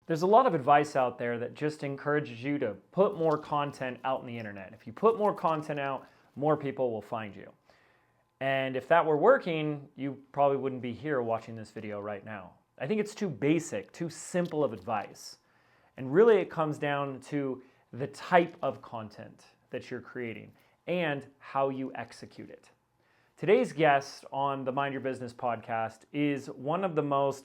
There's a lot of advice out there that just encourages you to put more content out in the internet. If you put more content out, more people will find you. And if that were working, you probably wouldn't be here watching this video right now. I think it's too basic, too simple of advice. And really it comes down to the type of content that you're creating and how you execute it. Today's guest on the Mind Your Business podcast is one of the most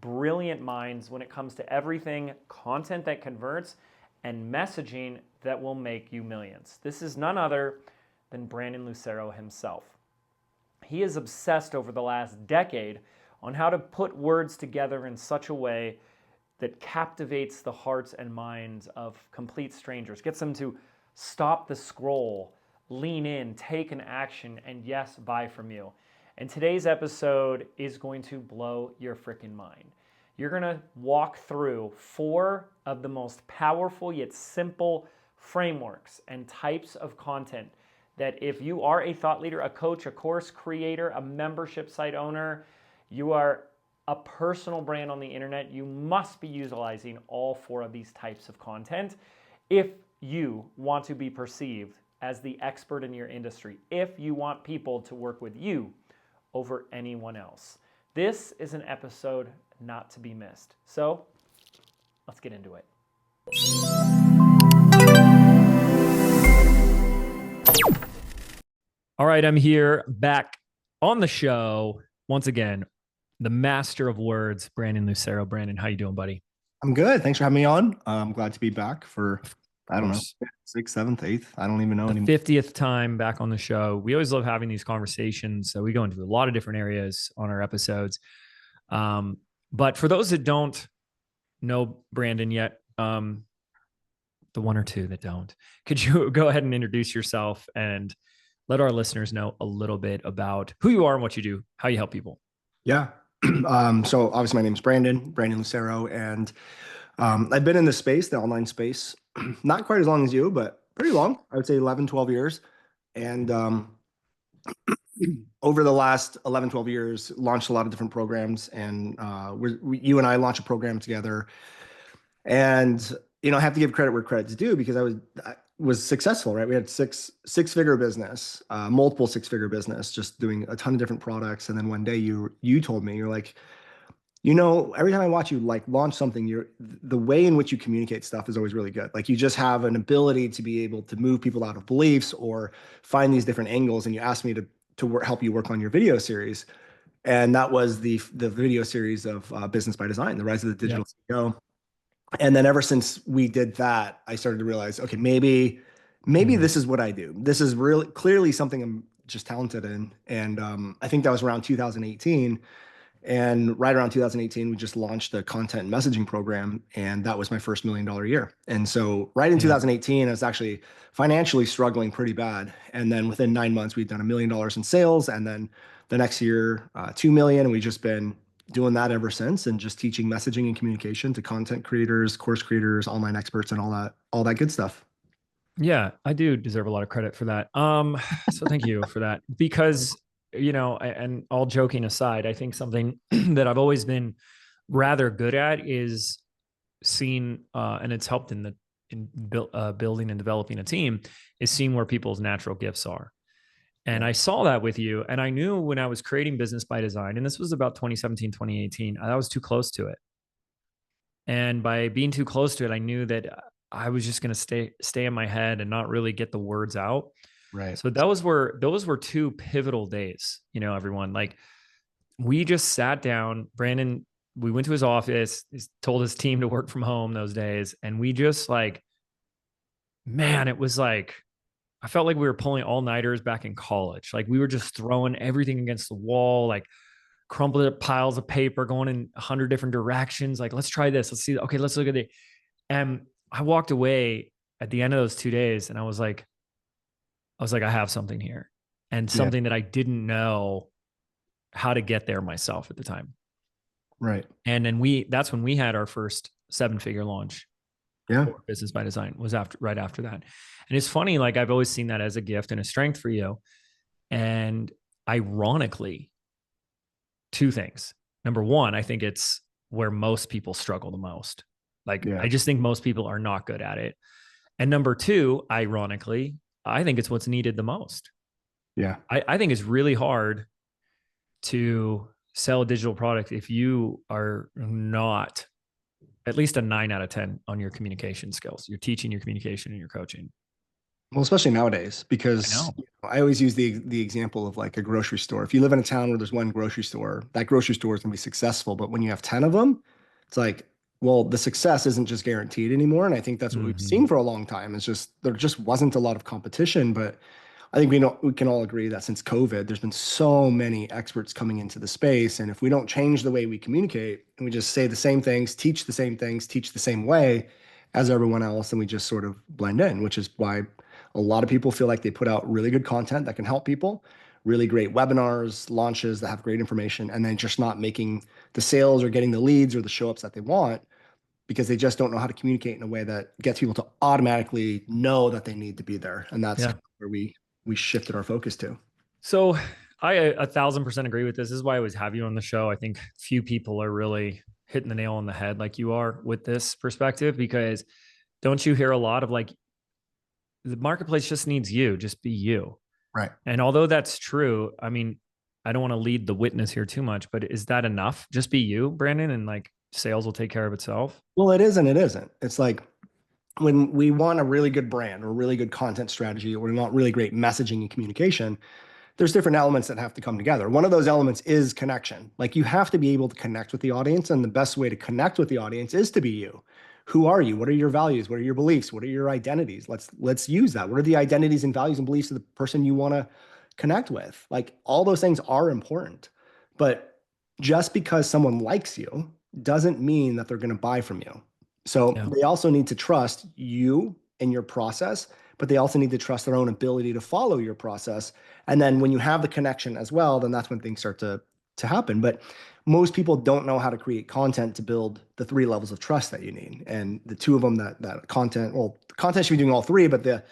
brilliant minds when it comes to everything content that converts and messaging that will make you millions. This is none other than Brandon Lucero himself. He is obsessed over the last decade on how to put words together in such a way that captivates the hearts and minds of complete strangers, gets them to stop the scroll, lean in, take an action, and yes, buy from you. And today's episode is going to blow your freaking mind. You're gonna walk through 4 of the most powerful yet simple frameworks and types of content that if you are a thought leader, a coach, a course creator, a membership site owner, you are a personal brand on the internet, you must be utilizing all 4 of these types of content if you want to be perceived as the expert in your industry, if you want people to work with you over anyone else. This is an episode not to be missed. So let's get into it. All right, I'm here back on the show once again. The master of words, Brandon Lucero. Brandon, how you doing, buddy? I'm good. Thanks for having me on. I'm glad to be back for, I don't know, 6th, 7th, 8th. I don't even know anymore. 50th time back on the show. We always love having these conversations. So we go into a lot of different areas on our episodes. But for those that don't know Brandon yet, the 1 or 2 that don't, could you go ahead and introduce yourself and let our listeners know a little bit about who you are and what you do, how you help people? Yeah. So obviously my name is Brandon Lucero, and I've been in the space, the online space, not quite as long as you, but pretty long. I would say 11, 12 years. And over the last 11, 12 years, launched a lot of different programs. And you and I launched a program together. And, I have to give credit where credit's due because I was successful, right? We had six-figure business, multiple 6-figure business, just doing a ton of different products. And then one day you told me, you're like, every time I watch you like launch something, the way in which you communicate stuff is always really good. Like you just have an ability to be able to move people out of beliefs or find these different angles. And you asked me to help you work on your video series. And that was the video series of Business by Design, the Rise of the Digital CEO. And then ever since we did that, I started to realize, okay, maybe this is what I do. This is really clearly something I'm just talented in. And I think that was around 2018. And right around 2018, we just launched a content messaging program. And that was my first $1 million year. And so right in 2018, I was actually financially struggling pretty bad. And then within 9 months, we'd done $1 million in sales. And then the next year, 2 million. And we've just been doing that ever since, and just teaching messaging and communication to content creators, course creators, online experts, and all that good stuff. Yeah, I do deserve a lot of credit for that. So thank you for that, because, and all joking aside, I think something that I've always been rather good at is seeing, and it's helped in building and developing a team, is seeing where people's natural gifts are. And I saw that with you. And I knew when I was creating Business by Design, and this was about 2017, 2018, I was too close to it. And by being too close to it, I knew that I was just going to stay in my head and not really get the words out. Right. So those were 2 pivotal days, everyone. Like we just sat down, Brandon, we went to his office, he told his team to work from home those days. And we just it was like, I felt like we were pulling all-nighters back in college. Like we were just throwing everything against the wall, like crumpled up piles of paper going in 100 different directions. Like, let's try this. Let's see. Okay, let's look at it. And I walked away at the end of those 2 days and I was like, I have something here, and something that I didn't know how to get there myself at the time. Right. And then that's when we had our first 7-figure launch. Yeah. Business by Design was right after that. And it's funny, like I've always seen that as a gift and a strength for you. And ironically, 2 things. Number one, I think it's where most people struggle the most. Like, Yeah. I just think most people are not good at it. And number two, ironically, I think it's what's needed the most. Yeah. I think it's really hard to sell a digital product if you are not at least a 9 out of 10 on your communication skills. You're teaching your communication and your coaching. Well, especially nowadays, I because know. I always use the example of like a grocery store. If you live in a town where there's one grocery store, that grocery store is going to be successful. But when you have 10 of them, it's like, well, the success isn't just guaranteed anymore. And I think that's what we've Mm-hmm. seen for a long time. It's just there just wasn't a lot of competition. But I think we can all agree that since COVID, there's been so many experts coming into the space. And if we don't change the way we communicate and we just say the same things, teach the same things, teach the same way as everyone else, then we just sort of blend in, which is why a lot of people feel like they put out really good content that can help people, really great webinars, launches that have great information, and then just not making the sales or getting the leads or the show ups that they want because they just don't know how to communicate in a way that gets people to automatically know that they need to be there. And that's Yeah. where we shifted our focus to. So I 1,000% agree with this. This is why I always have you on the show. I think few people are really hitting the nail on the head like you are with this perspective, because don't you hear a lot of like, the marketplace just needs you, just be you. Right. And although that's true, I mean, I don't want to lead the witness here too much, but is that enough? Just be you, Brandon, and like sales will take care of itself. Well, it is and it isn't. It's like when we want a really good brand or really good content strategy, or we want really great messaging and communication, there's different elements that have to come together. One of those elements is connection. Like you have to be able to connect with the audience, and the best way to connect with the audience is to be you. Who are you? What are your values? What are your beliefs? What are your identities? Let's use that. What are the identities and values and beliefs of the person you want to connect with? Like all those things are important. But just because someone likes you doesn't mean that they're going to buy from you. So Yeah. they also need to trust you and your process, but they also need to trust their own ability to follow your process. And then when you have the connection as well, then that's when things start to happen. But most people don't know how to create content to build the three levels of trust that you need. And the two of them that content, well, the content should be doing all three, but the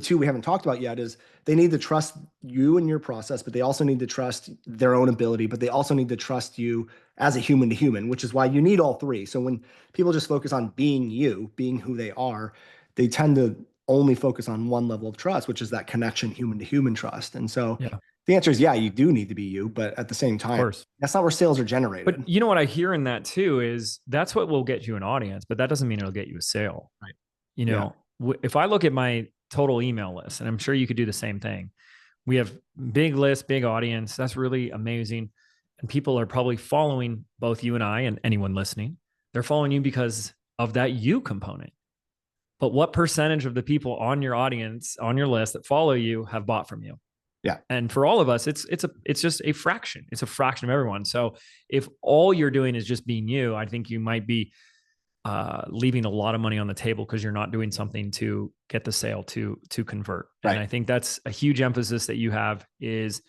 two we haven't talked about yet is they need to trust you and your process, but they also need to trust their own ability, but they also need to trust you as a human to human, which is why you need all three. So when people just focus on being you, being who they are, they tend to only focus on one level of trust, which is that connection, human to human trust. And so Yeah. the answer is, yeah, you do need to be you, but at the same Of time, course. that's not where sales are generated. But you know what I hear in that too is that's what will get you an audience, but that doesn't mean it'll get you a sale. Right. You Yeah. know, if I look at my total email list, and I'm sure you could do the same thing, we have big list, big audience. That's really amazing. And people are probably following both you and I and anyone listening. They're following you because of that you component. But what percentage of the people on your audience, on your list that follow you have bought from you? Yeah. And for all of us, it's just a fraction. It's a fraction of everyone. So if all you're doing is just being you, I think you might be leaving a lot of money on the table because you're not doing something to get the sale to convert. Right. And I think that's a huge emphasis that you have is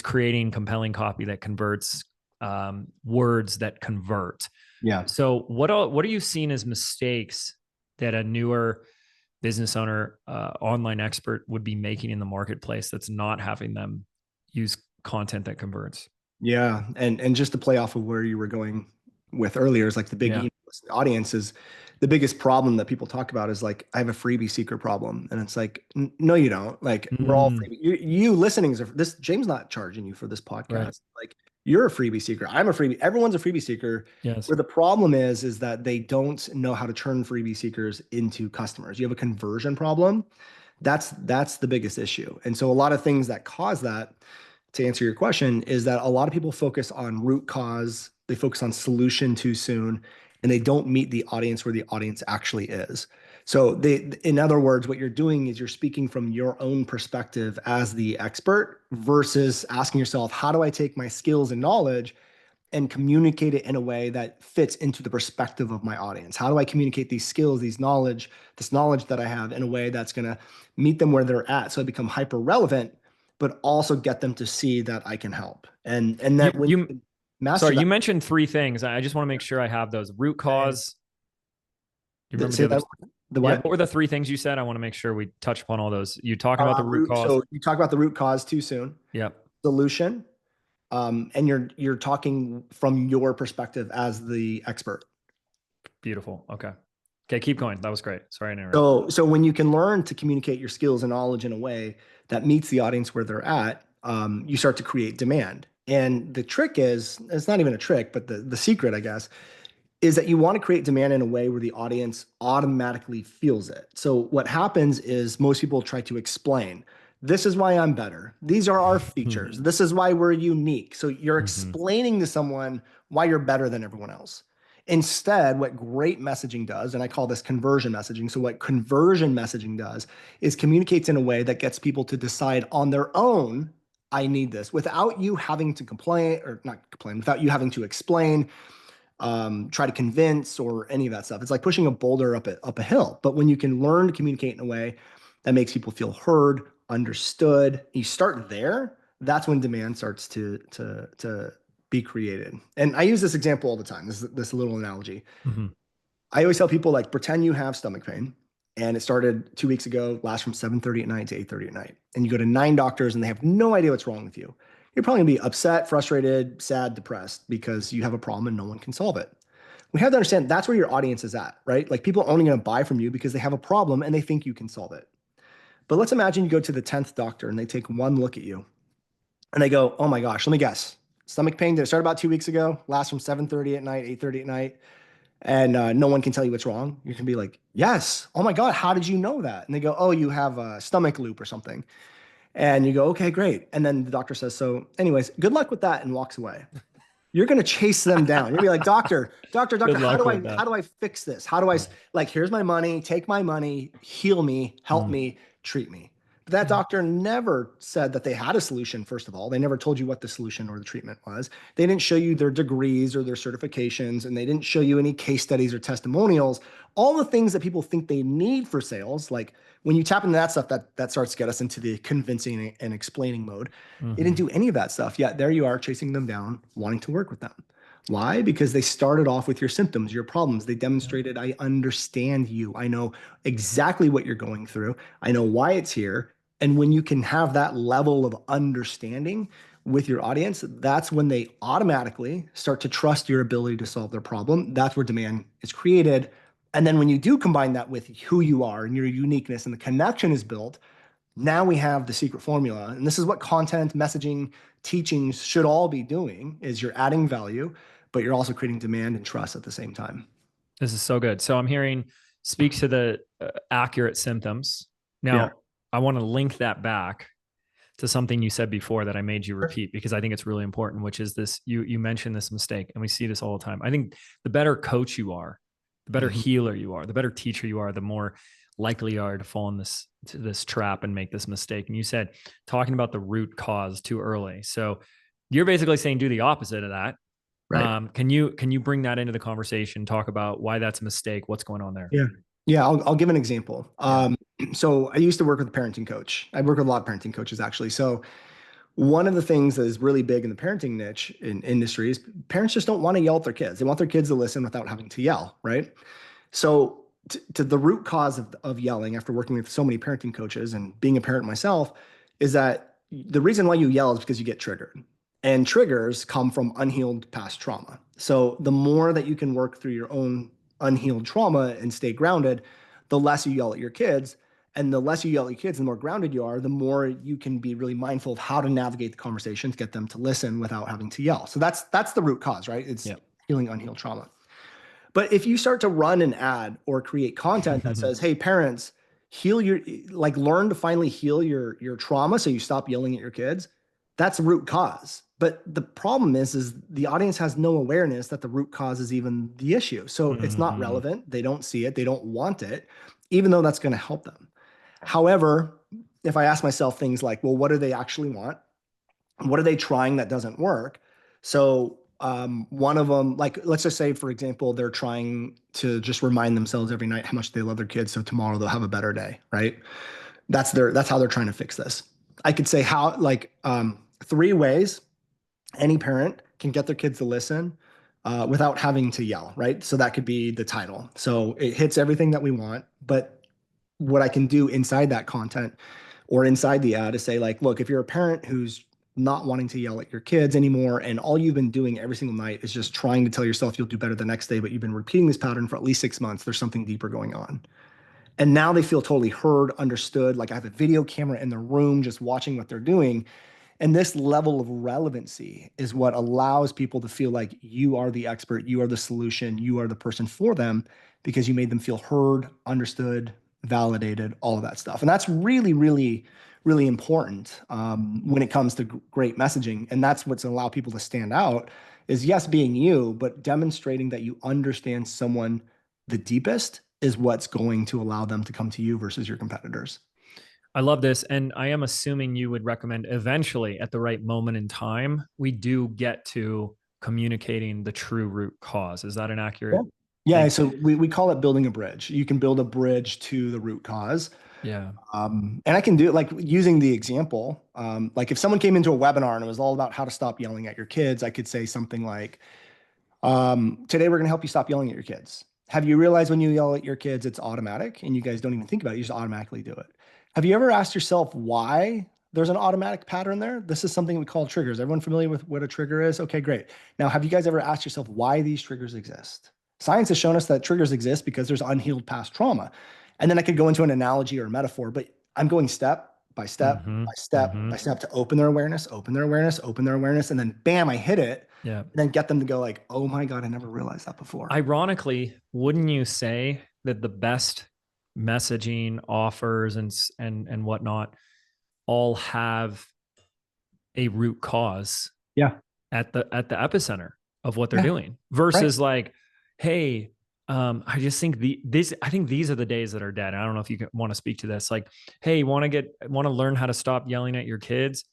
creating compelling copy that converts, words that convert. Yeah. So what are you seeing as mistakes that a newer business owner, online expert would be making in the marketplace that's not having them use content that converts? Yeah. And just to play off of where you were going with earlier is like the big Yeah. audience is the biggest problem that people talk about is like, I have a freebie seeker problem. And it's like, no, you don't. Like we're all freebie. You listening is this, James not charging you for this podcast. Right. Like you're a freebie seeker. I'm a freebie. Everyone's a freebie seeker. Yes. Where the problem is that they don't know how to turn freebie seekers into customers. You have a conversion problem. That's the biggest issue. And so a lot of things that cause that, to answer your question, is that a lot of people focus on root cause, they focus on solution too soon, and they don't meet the audience where the audience actually is. So in other words, what you're doing is you're speaking from your own perspective as the expert versus asking yourself, how do I take my skills and knowledge and communicate it in a way that fits into the perspective of my audience? How do I communicate these skills, this knowledge that I have in a way that's going to meet them where they're at, so I become hyper relevant, but also get them to see that I can help. And then when you master sorry, that, you mentioned three things. I just want to make sure I have those. Root cause. Do you remember say the that others? the Yeah, what? what were the three things you said? I want to make sure we touch upon all those. You talking about the root cause? So you talk about the root cause too soon. Yeah. Solution, and you're talking from your perspective as the expert. Beautiful. Okay. Okay, keep going. That was great. Sorry to interrupt. So when you can learn to communicate your skills and knowledge in a way that meets the audience where they're at, you start to create demand. And the trick is, it's not even a trick, but the secret, I guess, is that you want to create demand in a way where the audience automatically feels it. So what happens is most people try to explain, this is why I'm better. These are our features. This is why we're unique. So you're Mhm. explaining to someone why you're better than everyone else. Instead, what great messaging does, and I call this conversion messaging. So what conversion messaging does is communicates in a way that gets people to decide on their own, I need this, without you having to complain or not complain, without you having to explain, try to convince or any of that stuff. It's like pushing a boulder up a hill. But when you can learn to communicate in a way that makes people feel heard, understood, you start there. That's when demand starts to be created. And I use this example all the time. This little analogy. Mhm. I always tell people like pretend you have stomach pain and it started 2 weeks ago, lasts from 7:30 at night to 8:30 at night. And you go to 9 doctors and they have no idea what's wrong with you. You're probably gonna be upset, frustrated, sad, depressed because you have a problem and no one can solve it. We have to understand that's where your audience is at, right? Like people are only gonna buy from you because they have a problem and they think you can solve it. But let's imagine you go to the 10th doctor and they take one look at you and they go, oh my gosh, let me guess. Stomach pain, did it start about 2 weeks ago? Lasts from 7:30 at night, 8:30 at night, and no one can tell you what's wrong. You can be like, yes, oh my God, how did you know that? And they go, oh, you have a stomach loop or something. And you go, okay, great. And then the doctor says, so, anyways, good luck with that, and walks away. You're gonna chase them down. You're gonna be like, doctor, Good how luck do I with that. how do I fix this? How do I like, here's my money, take my money, heal me, help Mm. me, treat me. But that doctor never said that they had a solution, first of all. They never told you what the solution or the treatment was. They didn't show you their degrees or their certifications, and they didn't show you any case studies or testimonials. All the things that people think they need for sales, like when you tap into that stuff, that starts to get us into the convincing and explaining mode. They didn't Mhm. do any of that stuff. Yet there you are chasing them down, wanting to work with them. Why? Because they started off with your symptoms, your problems. They Yeah. demonstrated, I understand you. I know exactly what you're going through. I know why it's here. And when you can have that level of understanding with your audience, that's when they automatically start to trust your ability to solve their problem. That's where demand is created. And then when you do combine that with who you are and your uniqueness and the connection is built, now we have the secret formula. And this is what content, messaging, teachings should all be doing is you're adding value, but you're also creating demand and trust at the same time. This is so good. So I'm hearing speak to the accurate symptoms. Yeah. Now, I want to link that back to something you said before that I made you repeat because I think it's really important, which is this you mentioned this mistake and we see this all the time. I think the better coach you are, the better Mhm. healer you are, the better teacher you are, the more likely you are to fall in this trap and make this mistake. And you said talking about the root cause too early. So you're basically saying do the opposite of that. Right. Can you bring that into the conversation? Talk about why that's a mistake. What's going on there? Yeah. Yeah. I'll give an example. Yeah. So I used to work with a parenting coach. I work with a lot of parenting coaches actually. So one of the things that is really big in the parenting niche in industry is parents just don't want to yell at their kids. They want their kids to listen without having to yell, right? So to the root cause of yelling after working with so many parenting coaches and being a parent myself is that the reason why you yell is because you get triggered. And triggers come from unhealed past trauma. So the more that you can work through your own unhealed trauma and stay grounded, the less you yell at your kids. And the less you yell at your kids, the more grounded you are, the more you can be really mindful of how to navigate the conversation to get them to listen without having to yell. So that's the root cause, right? It's Yeah. healing unhealed trauma. But if you start to run an ad or create content that says, "Hey, parents, heal your like learn to finally heal your trauma so you stop yelling at your kids," that's the root cause. But the problem is the audience has no awareness that the root cause is even the issue. So it's not Mhm. relevant. They don't see it. They don't want it, even though that's going to help them. However, if I ask myself things like, well, what do they actually want? What are they trying that doesn't work? So one of them, like let's just say, for example, they're trying to just remind themselves every night how much they love their kids, so tomorrow they'll have a better day, right? That's how they're trying to fix this. I could say how like 3 ways any parent can get their kids to listen without having to yell, right? So that could be the title. So it hits everything that we want, but what I can do inside that content or inside the ad is say like, look, if you're a parent who's not wanting to yell at your kids anymore. And all you've been doing every single night is just trying to tell yourself you'll do better the next day, but you've been repeating this pattern for at least 6 months. There's something deeper going on. And now they feel totally heard, understood. Like I have a video camera in the room just watching what they're doing. And this level of relevancy is what allows people to feel like you are the expert, you are the solution, you are the person for them because you made them feel heard, understood, validated, all of that stuff. And that's really, really, really important when it comes to great messaging. And that's what's allow people to stand out is yes, being you, but demonstrating that you understand someone the deepest is what's going to allow them to come to you versus your competitors. I love this. And I am assuming you would recommend eventually at the right moment in time, we do get to communicating the true root cause. Is that an Yeah. accurate Yeah, thing? so we call it building a bridge. You can build a bridge to the root cause. Yeah. And I can do it like using the example. Like if someone came into a webinar and it was all about how to stop yelling at your kids, I could say something like, today we're going to help you stop yelling at your kids. Have you realized when you yell at your kids, it's automatic and you guys don't even think about it, you just automatically do it. Have you ever asked yourself why there's an automatic pattern there? This is something we call triggers. Everyone familiar with what a trigger is? Okay, great. Now, have you guys ever asked yourself why these triggers exist? Science has shown us that triggers exist because there's unhealed past trauma. And then I could go into an analogy or a metaphor, but I'm going step by step Mm-hmm. by step Mm-hmm. by step to open their awareness, open their awareness, open their awareness. And then bam, I hit it. Yeah. And then get them to go like, oh my God, I never realized that before. Ironically, wouldn't you say that the best messaging offers and whatnot all have a root cause Yeah. at the epicenter of what they're Yeah. doing Right. versus like, hey, I just think I think these are the days that are dead. I don't know if you want to speak to this. Like, hey, want to learn how to stop yelling at your kids?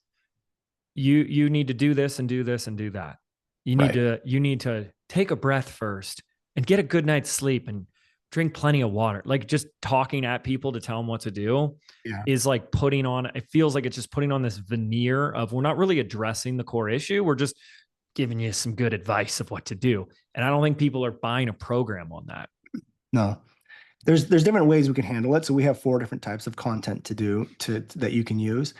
You need to do this and do this and do that. You Right. need to take a breath first and get a good night's sleep and drink plenty of water. Like just talking at people to tell them what to do Yeah. is like putting on, it feels like it's just putting on this veneer of we're not really addressing the core issue. We're just giving you some good advice of what to do. And I don't think people are buying a program on that. No. There's different ways we can handle it. So we have 4 different types of content to do that you can use.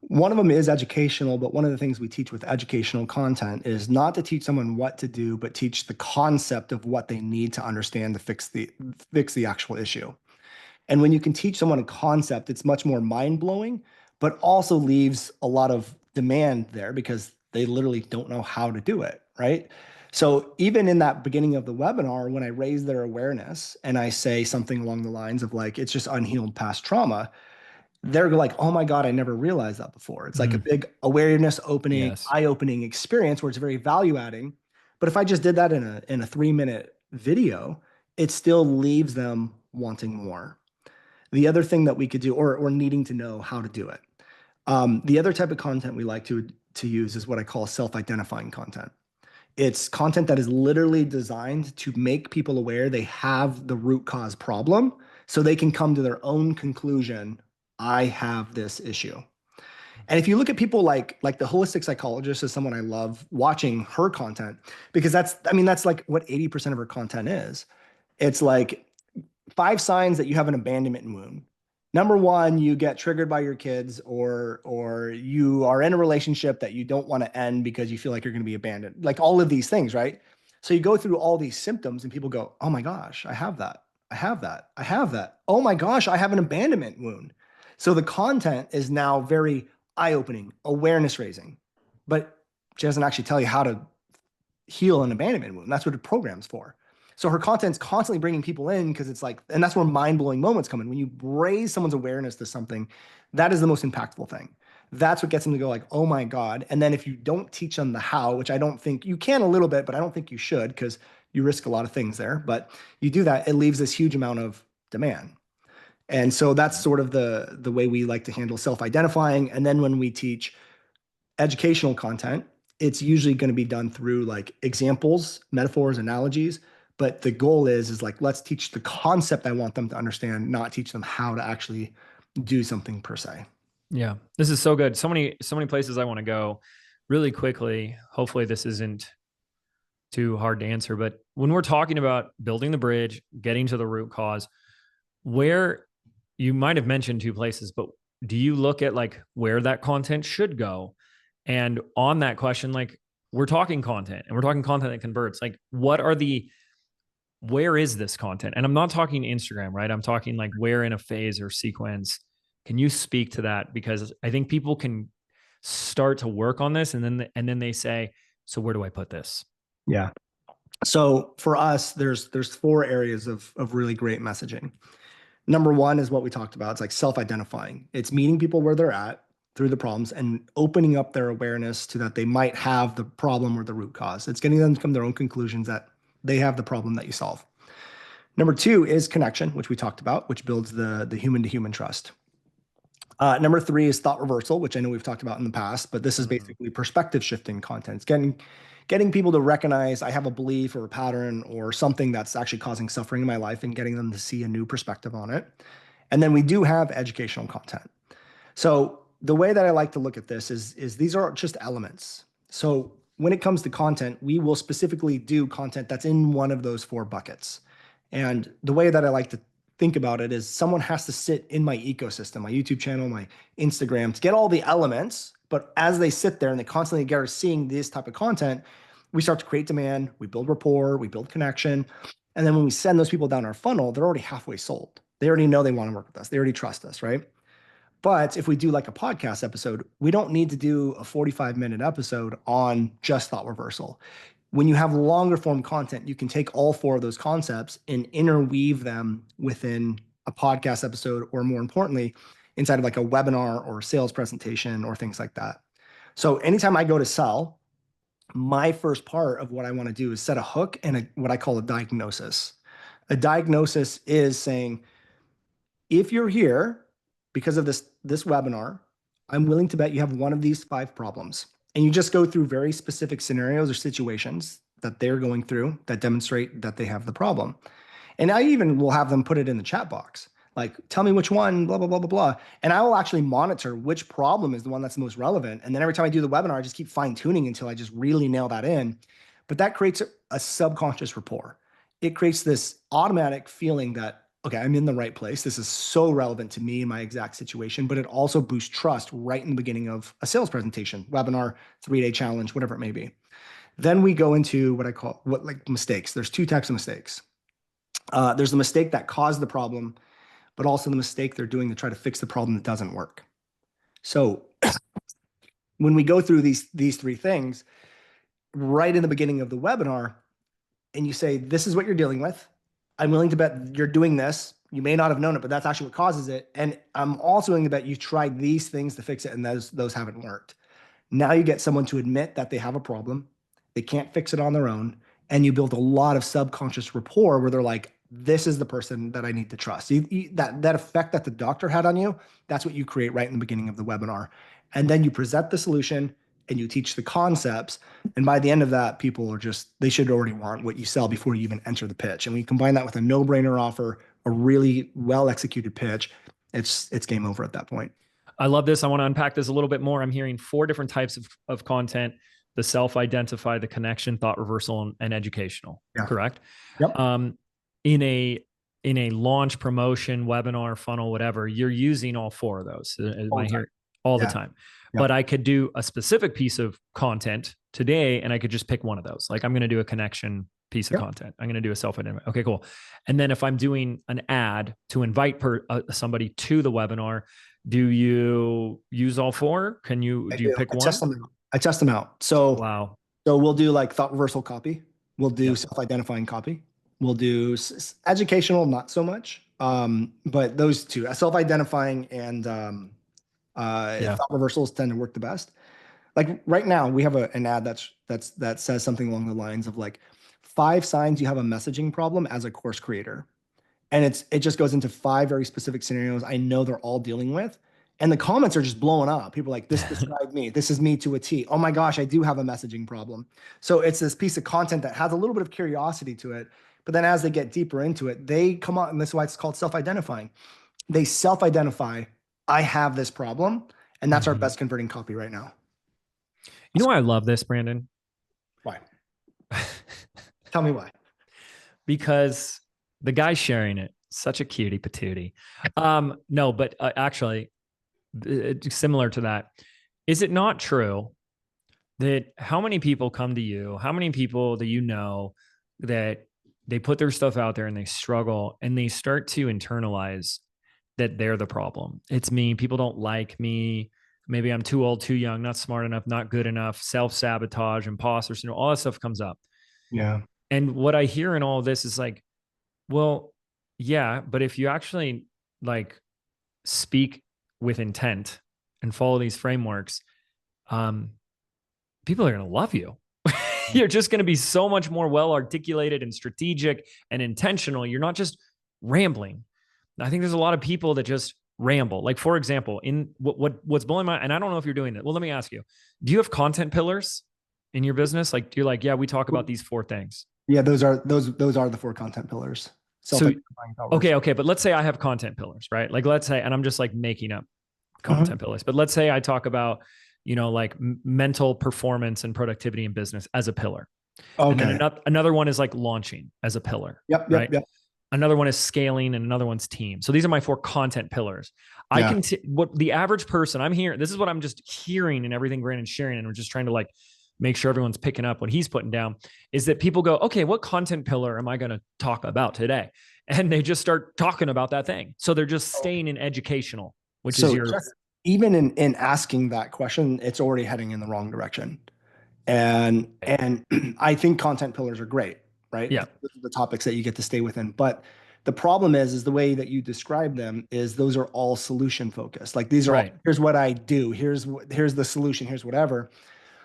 One of them is educational, but one of the things we teach with educational content is not to teach someone what to do, but teach the concept of what they need to understand to fix the actual issue. And when you can teach someone a concept, it's much more mind-blowing, but also leaves a lot of demand there because they literally don't know how to do it, right? So even in that beginning of the webinar, when I raise their awareness and I say something along the lines of like, it's just unhealed past trauma, they're like, oh my God, I never realized that before. It's like a big awareness opening, Yes. eye-opening experience where it's very value adding. But if I just did that in a 3-minute video, it still leaves them wanting more. The other thing that we could do, or needing to know how to do it. The other type of content we like to use is what I call self-identifying content. It's content that is literally designed to make people aware they have the root cause problem so they can come to their own conclusion. I have this issue. And if you look at people like the holistic psychologist is someone I love watching her content because that's like what 80% of her content is. It's like 5 signs that you have an abandonment wound. Number one, you get triggered by your kids, or you are in a relationship that you don't want to end because you feel like you're going to be abandoned. Like all of these things, right? So you go through all these symptoms, and people go, "Oh my gosh, I have that. I have that. I have that. Oh my gosh, I have an abandonment wound." So the content is now very eye-opening, awareness raising, but she doesn't actually tell you how to heal an abandonment wound. That's what the program's for. So her content's constantly bringing people in because it's like, and that's where mind-blowing moments come in. When you raise someone's awareness to something, that is the most impactful thing. That's what gets them to go like, oh my God. And then if you don't teach them the how, which I don't think you can a little bit, but I don't think you should because you risk a lot of things there. But you do that, it leaves this huge amount of demand. And so that's sort of the way we like to handle self-identifying. And then when we teach educational content, it's usually going to be done through like examples, metaphors, analogies. But the goal is like, let's teach the concept I want them to understand, not teach them how to actually do something per se. Yeah. This is so good. So many places I want to go really quickly. Hopefully this isn't too hard to answer, but when we're talking about building the bridge, getting to the root cause, where you might have mentioned 2 places, but do you look at like where that content should go And on that question, like we're talking content and we're talking content that converts. Like where is this content? And I'm not talking Instagram, right? I'm talking like where in a phase or sequence. Can you speak to that? Because I think people can start to work on this, and then they say, so where do I put this? Yeah. So for us, there's four areas of really great messaging. Number one is what we talked about. It's like self-identifying. It's meeting people where they're at through the problems and opening up their awareness to that they might have the problem or the root cause. It's getting them to come to their own conclusions that they have the problem that you solve. Number two is connection, which we talked about, which builds the human to human trust. Number three is thought reversal, which I know we've talked about in the past, but this is basically perspective shifting content. It's getting people to recognize I have a belief or a pattern or something that's actually causing suffering in my life and getting them to see a new perspective on it. And then we do have educational content. So the way that I like to look at this is these are just elements. So when it comes to content, we will specifically do content that's in one of those four buckets. And the way that I like to think about it is someone has to sit in my ecosystem, my YouTube channel, my Instagram, to get all the elements. But as they sit there and they constantly are seeing this type of content, we start to create demand, we build rapport, we build connection. And then when we send those people down our funnel, they're already halfway sold. They already know they want to work with us. They already trust us, right? But if we do like a podcast episode, we don't need to do a 45-minute episode on just thought reversal. When you have longer form content, you can take all four of those concepts and interweave them within a podcast episode, or more importantly, inside of like a webinar or a sales presentation or things like that. So anytime I go to sell, my first part of what I want to do is set a hook and what I call a diagnosis. A diagnosis is saying, if you're here because of this webinar, I'm willing to bet you have one of these 5 problems. And you just go through very specific scenarios or situations that they're going through that demonstrate that they have the problem. And I even will have them put it in the chat box. Like, tell me which one, blah, blah, blah, blah, blah. And I will actually monitor which problem is the one that's the most relevant. And then every time I do the webinar, I just keep fine tuning until I just really nail that in. But that creates a subconscious rapport. It creates this automatic feeling that, okay, I'm in the right place. This is so relevant to me in my exact situation, but it also boosts trust right in the beginning of a sales presentation, webinar, 3-day challenge, whatever it may be. Then we go into what I call mistakes. There's 2 types of mistakes. There's the mistake that caused the problem, but also the mistake they're doing to try to fix the problem that doesn't work. So when we go through these 3 things right in the beginning of the webinar, and you say, this is what you're dealing with. I'm willing to bet you're doing this. You may not have known it, but that's actually what causes it. And I'm also willing to bet you've tried these things to fix it, and those haven't worked. Now you get someone to admit that they have a problem. They can't fix it on their own. And you build a lot of subconscious rapport where they're like, this is the person that I need to trust. That effect that the doctor had on you, that's what you create right in the beginning of the webinar. And then you present the solution and you teach the concepts. And by the end of that, people are they should already want what you sell before you even enter the pitch. And we combine that with a no-brainer offer, a really well-executed pitch, it's game over at that point. I love this. I want to unpack this a little bit more. I'm hearing 4 different types of content: the self-identify, the connection, thought reversal, and educational. Yeah. Correct? Yep. In a launch, promotion, webinar, funnel, whatever, you're using all 4 of those. I hear all the time. Yeah. But I could do a specific piece of content today, and I could just pick one of those. Like, I'm going to do a connection piece of content. I'm going to do a self-identify. Okay, cool. And then if I'm doing an ad to invite somebody to the webinar, do you use all 4? Do you pick one? I test them out. So, wow. So we'll do like thought reversal copy. We'll do self-identifying copy. We'll do educational, not so much. But those 2, self-identifying and thought reversals tend to work the best. Like right now, we have an ad that says something along the lines of like 5 signs you have a messaging problem as a course creator. And it just goes into 5 very specific scenarios I know they're all dealing with. And the comments are just blowing up. People are like, this described me. This is me to a T. Oh my gosh, I do have a messaging problem. So it's this piece of content that has a little bit of curiosity to it. But then as they get deeper into it, they come out, and this is why it's called self-identifying. They self-identify, I have this problem. And that's our best converting copy right now. You know why I love this, Brandon? Why? Tell me why. Because the guy sharing it, such a cutie patootie. No, but actually, similar to that, is it not true that how many people come to you? How many people do you know that they put their stuff out there and they struggle and they start to internalize that they're the problem? It's me. People don't like me. Maybe I'm too old, too young, not smart enough, not good enough, self sabotage, imposter syndrome, all that stuff comes up. Yeah. And what I hear in all of this is like, well, yeah, but if you actually like speak with intent and follow these frameworks, um, people are going to love you. You're just going to be so much more well articulated and strategic and intentional. You're not just rambling. I think there's a lot of people that just ramble. Like, for example, in what's blowing my, and I don't know if you're doing that. Well, let me ask you, do you have content pillars in your business? Like, you're like, yeah, we talk about these four things. Yeah, those are the four content pillars. So, okay. But let's say I have content pillars, right? Like, let's say, and I'm just like making up content pillars, but let's say I talk about, like mental performance and productivity in business as a pillar. Okay. And then another one is like launching as a pillar. Yep. Another one is scaling and another one's team. So these are my four content pillars. I can, what the average person I'm hearing, this is what I'm just hearing and everything Brandon's sharing. And we're just trying to like make sure everyone's picking up what he's putting down, is that people go, okay, what content pillar am I going to talk about today? And they just start talking about that thing. So they're just staying in educational, which is your, even in asking that question, it's already heading in the wrong direction. And I think content pillars are great, right? Yeah. Those are the topics that you get to stay within. But the problem is the way that you describe them is those are all solution focused. Like these are all, here's what I do. Here's the solution. Here's whatever.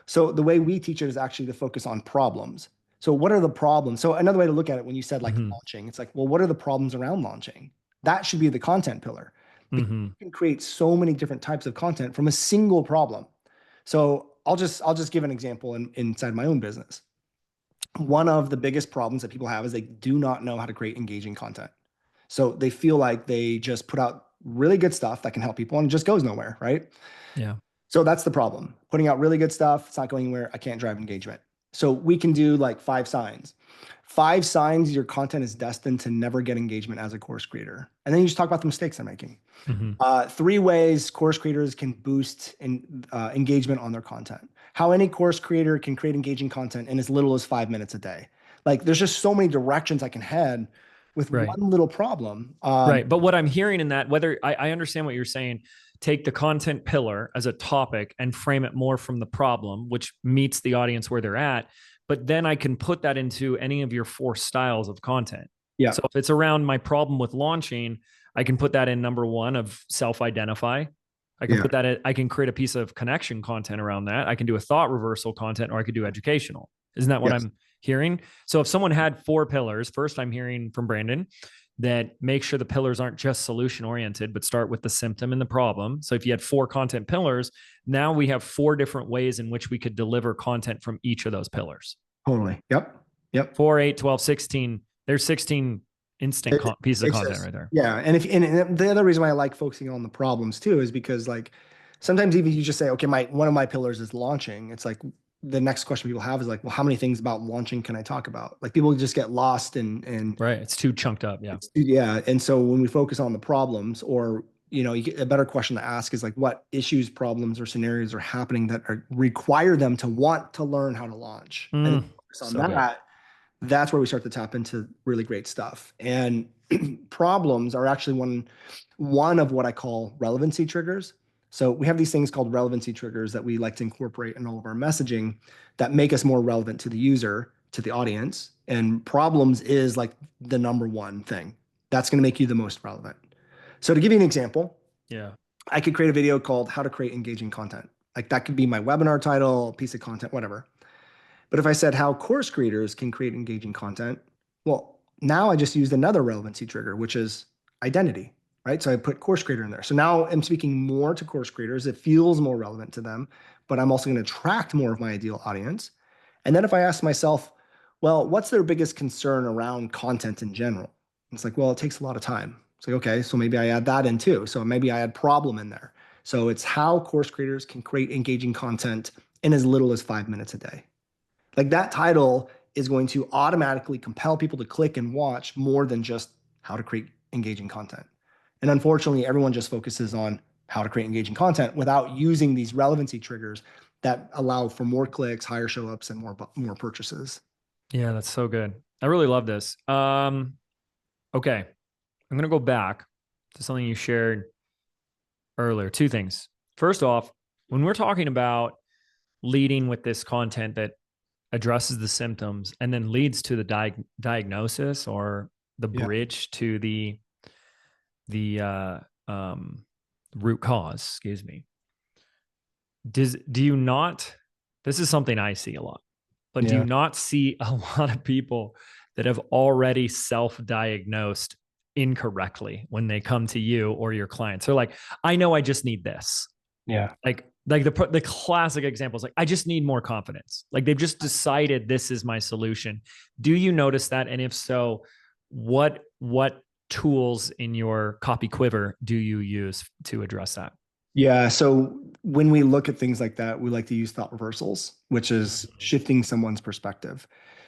So the way we teach it is actually to focus on problems. So what are the problems? So another way to look at it, when you said like launching, it's like, well, what are the problems around launching? That should be the content pillar. You can create so many different types of content from a single problem. So I'll just give an example inside my own business. One of the biggest problems that people have is they do not know how to create engaging content. So they feel like they just put out really good stuff that can help people and it just goes nowhere, right? Yeah. So that's the problem. Putting out really good stuff, it's not going anywhere. I can't drive engagement. So we can do like 5 signs. 5 signs your content is destined to never get engagement as a course creator. And then you just talk about the mistakes they're making. 3 ways course creators can boost engagement on their content. How any course creator can create engaging content in as little as 5 minutes a day. Like there's just so many directions I can head with one little problem. Right. But what I'm hearing in that, whether I understand what you're saying, take the content pillar as a topic and frame it more from the problem, which meets the audience where they're at. But then I can put that into any of your 4 styles of content. Yeah. So if it's around my problem with launching, I can put that in number 1 of self-identify. I can put that in, I can create a piece of connection content around that. I can do a thought reversal content, or I could do educational. Isn't that what I'm hearing? So if someone had 4 pillars, first I'm hearing from Brandon that make sure the pillars aren't just solution oriented, but start with the symptom and the problem. So if you had 4 content pillars, now we have 4 different ways in which we could deliver content from each of those pillars. Totally. Yep. 4, 8, 12, 16. There's 16 instant pieces of content right there. Yeah. And the other reason why I like focusing on the problems too, is because like sometimes even you just say, okay, one of my pillars is launching. It's like, the next question people have is like, well, how many things about launching can I talk about? Like people just get lost and right. It's too chunked up. Yeah. Yeah. And so when we focus on the problems, or, a better question to ask is like, what issues, problems, or scenarios are happening that require them to want to learn how to launch? And focus on that. That's where we start to tap into really great stuff. And problems are actually one of what I call relevancy triggers. So we have these things called relevancy triggers that we like to incorporate in all of our messaging that make us more relevant to the user, to the audience. And problems is like the number 1 thing that's going to make you the most relevant. So to give you an example, I could create a video called How to Create Engaging Content. Like that could be my webinar title, piece of content, whatever. But if I said how course creators can create engaging content, well, now I just used another relevancy trigger, which is identity. Right? So I put course creator in there. So now I'm speaking more to course creators. It feels more relevant to them, but I'm also going to attract more of my ideal audience. And then if I ask myself, well, what's their biggest concern around content in general? It's like, well, it takes a lot of time. It's like, okay, so maybe I add that in too. So maybe I add problem in there. So it's how course creators can create engaging content in as little as 5 minutes a day. Like that title is going to automatically compel people to click and watch more than just how to create engaging content. And unfortunately, everyone just focuses on how to create engaging content without using these relevancy triggers that allow for more clicks, higher show ups, and more purchases. Yeah, that's so good. I really love this. Okay. I'm going to go back to something you shared earlier. Two things. First off, when we're talking about leading with this content that addresses the symptoms and then leads to the diagnosis or the Yeah. bridge to the root cause, excuse me. Do you not, this is something I see a lot, but do you Yeah. not see a lot of people that have already self-diagnosed incorrectly when they come to you or your clients? They're like, I know I just need this. Yeah. Like the classic example is like, I just need more confidence. Like they've just decided this is my solution. Do you notice that? And if so, what tools in your copy quiver do you use to address that? Yeah. So when we look at things like that, we like to use thought reversals, which is shifting someone's perspective.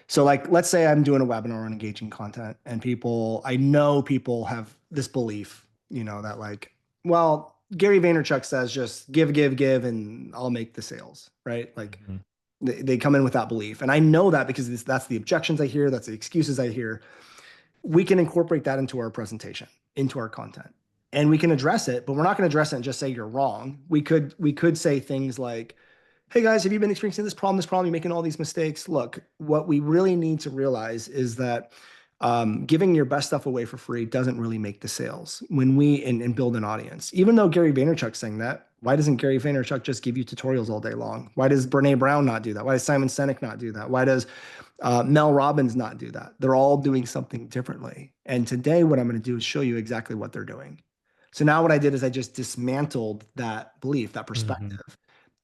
So like, let's say I'm doing a webinar on engaging content and I know people have this belief, that like, well, Gary Vaynerchuk says just give, and I'll make the sales, right? Like they come in with that belief. And I know that because that's the objections I hear. That's the excuses I hear. We can incorporate that into our presentation, into our content, and we can address it, but we're not going to address it and just say you're wrong. We could say things like, hey guys, have you been experiencing this problem, you're making all these mistakes? Look, what we really need to realize is that giving your best stuff away for free doesn't really make the sales when and build an audience. Even though Gary Vaynerchuk's saying that, why doesn't Gary Vaynerchuk just give you tutorials all day long? Why does Brene Brown not do that? Why does Simon Sinek not do that? Why does Mel Robbins not do that? They're all doing something differently. And today what I'm going to do is show you exactly what they're doing. So now what I did is I just dismantled that belief, that perspective,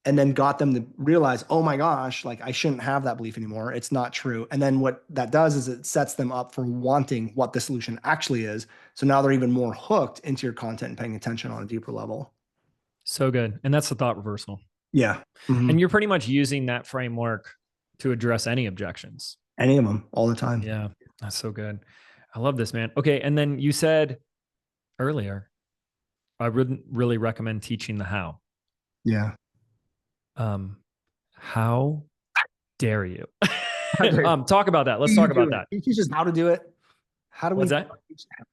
and then got them to realize, oh my gosh, like I shouldn't have that belief anymore. It's not true. And then what that does is it sets them up for wanting what the solution actually is. So now they're even more hooked into your content and paying attention on a deeper level. So good. And that's the thought reversal. Yeah. And you're pretty much using that framework to address any objections. Any of them, all the time. Yeah, that's so good. I love this, man. Okay. And then you said earlier, I wouldn't really recommend teaching the how. Yeah. How dare you? Talk about that. Let's talk about that. Can you teach us how to do it? How do we? What's that?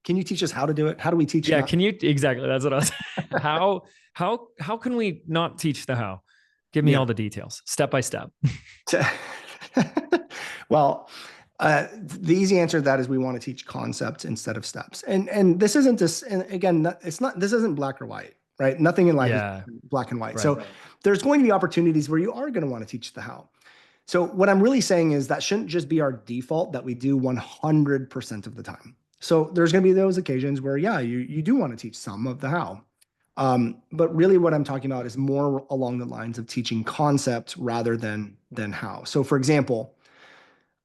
Can you teach us how to do it? How do we teach? Yeah. Can you exactly? That's what I was. How can we not teach the how? Give me all the details, step by step. Well, the easy answer to that is we want to teach concepts instead of steps. And this isn't this. And again, it's not. This isn't black or white, right? Nothing in life is black and white. Right. So there's going to be opportunities where you are going to want to teach the how. So what I'm really saying is that shouldn't just be our default that we do 100% of the time. So there's going to be those occasions where, yeah, you do want to teach some of the how. But really what I'm talking about is more along the lines of teaching concept rather than how. So for example,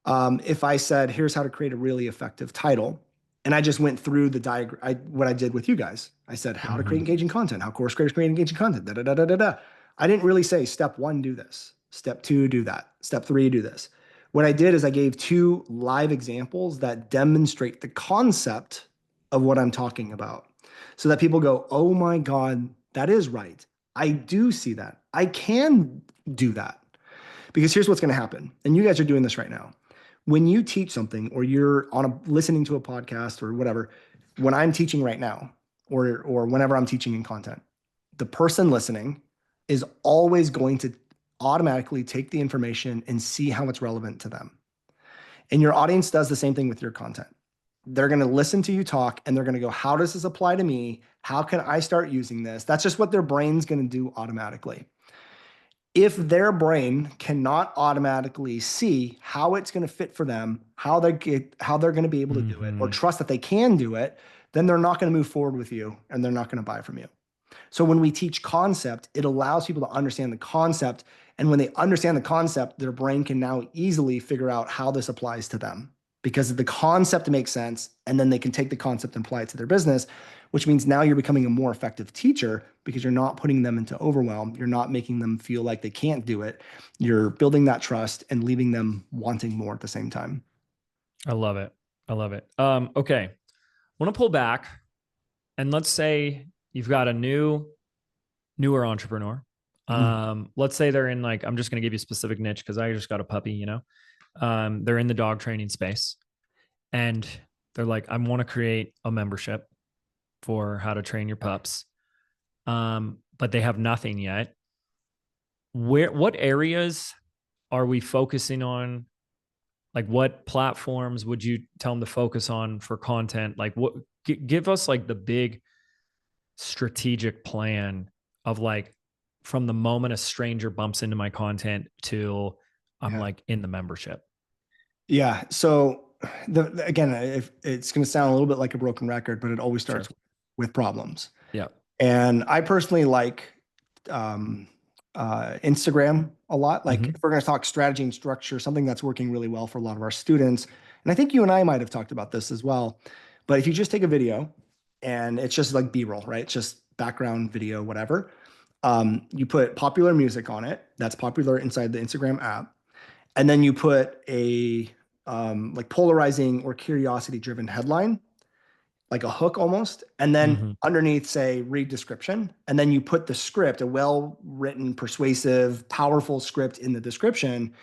if I said, here's how to create a really effective title, and I just went through the diagram, what I did with you guys. I said how to create engaging content, how course creators create engaging content, I didn't really say step 1, do this. Step 2, do that. Step 3, do this. What I did is I gave 2 live examples that demonstrate the concept of what I'm talking about so that people go, oh my God, that is right. I do see that. I can do that. Because here's what's going to happen. And you guys are doing this right now. When you teach something or you're listening to a podcast or whatever, when I'm teaching right now or whenever I'm teaching in content, the person listening is always going to automatically take the information and see how it's relevant to them. And your audience does the same thing with your content. They're going to listen to you talk and they're going to go, how does this apply to me? How can I start using this? That's just what their brain's going to do automatically. If their brain cannot automatically see how it's going to fit for them, how they're going to be able to do it or trust that they can do it, then they're not going to move forward with you and they're not going to buy from you. So when we teach concept, it allows people to understand the concept. And when they understand the concept, their brain can now easily figure out how this applies to them because the concept makes sense. And then they can take the concept and apply it to their business, which means now you're becoming a more effective teacher because you're not putting them into overwhelm. You're not making them feel like they can't do it. You're building that trust and leaving them wanting more at the same time. I love it. I love it. Okay. I want to pull back and let's say you've got a newer entrepreneur Mhm. Let's say they're in like, I'm just going to give you a specific niche because I just got a puppy, you know. They're in the dog training space and they're like, I want to create a membership for how to train your pups. But they have nothing yet. What areas are we focusing on? Like what platforms would you tell them to focus on for content? Like what give us like the big strategic plan of like from the moment a stranger bumps into my content till I'm Yeah. like in the membership. Yeah. So again, if it's going to sound a little bit like a broken record, but it always Sure. starts with problems. Yeah. And I personally like um, Instagram a lot. Like Mm-hmm. if we're going to talk strategy and structure, something that's working really well for a lot of our students. And I think you and I might have talked about this as well. But if you just take a video and it's just like B-roll, right? It's just background video, whatever. You put popular music on it that's popular inside the Instagram app. And then you put a like polarizing or curiosity driven headline, like a hook almost, and then Mm-hmm. underneath say read description, and then you put the script, a well written, persuasive, powerful script in the description.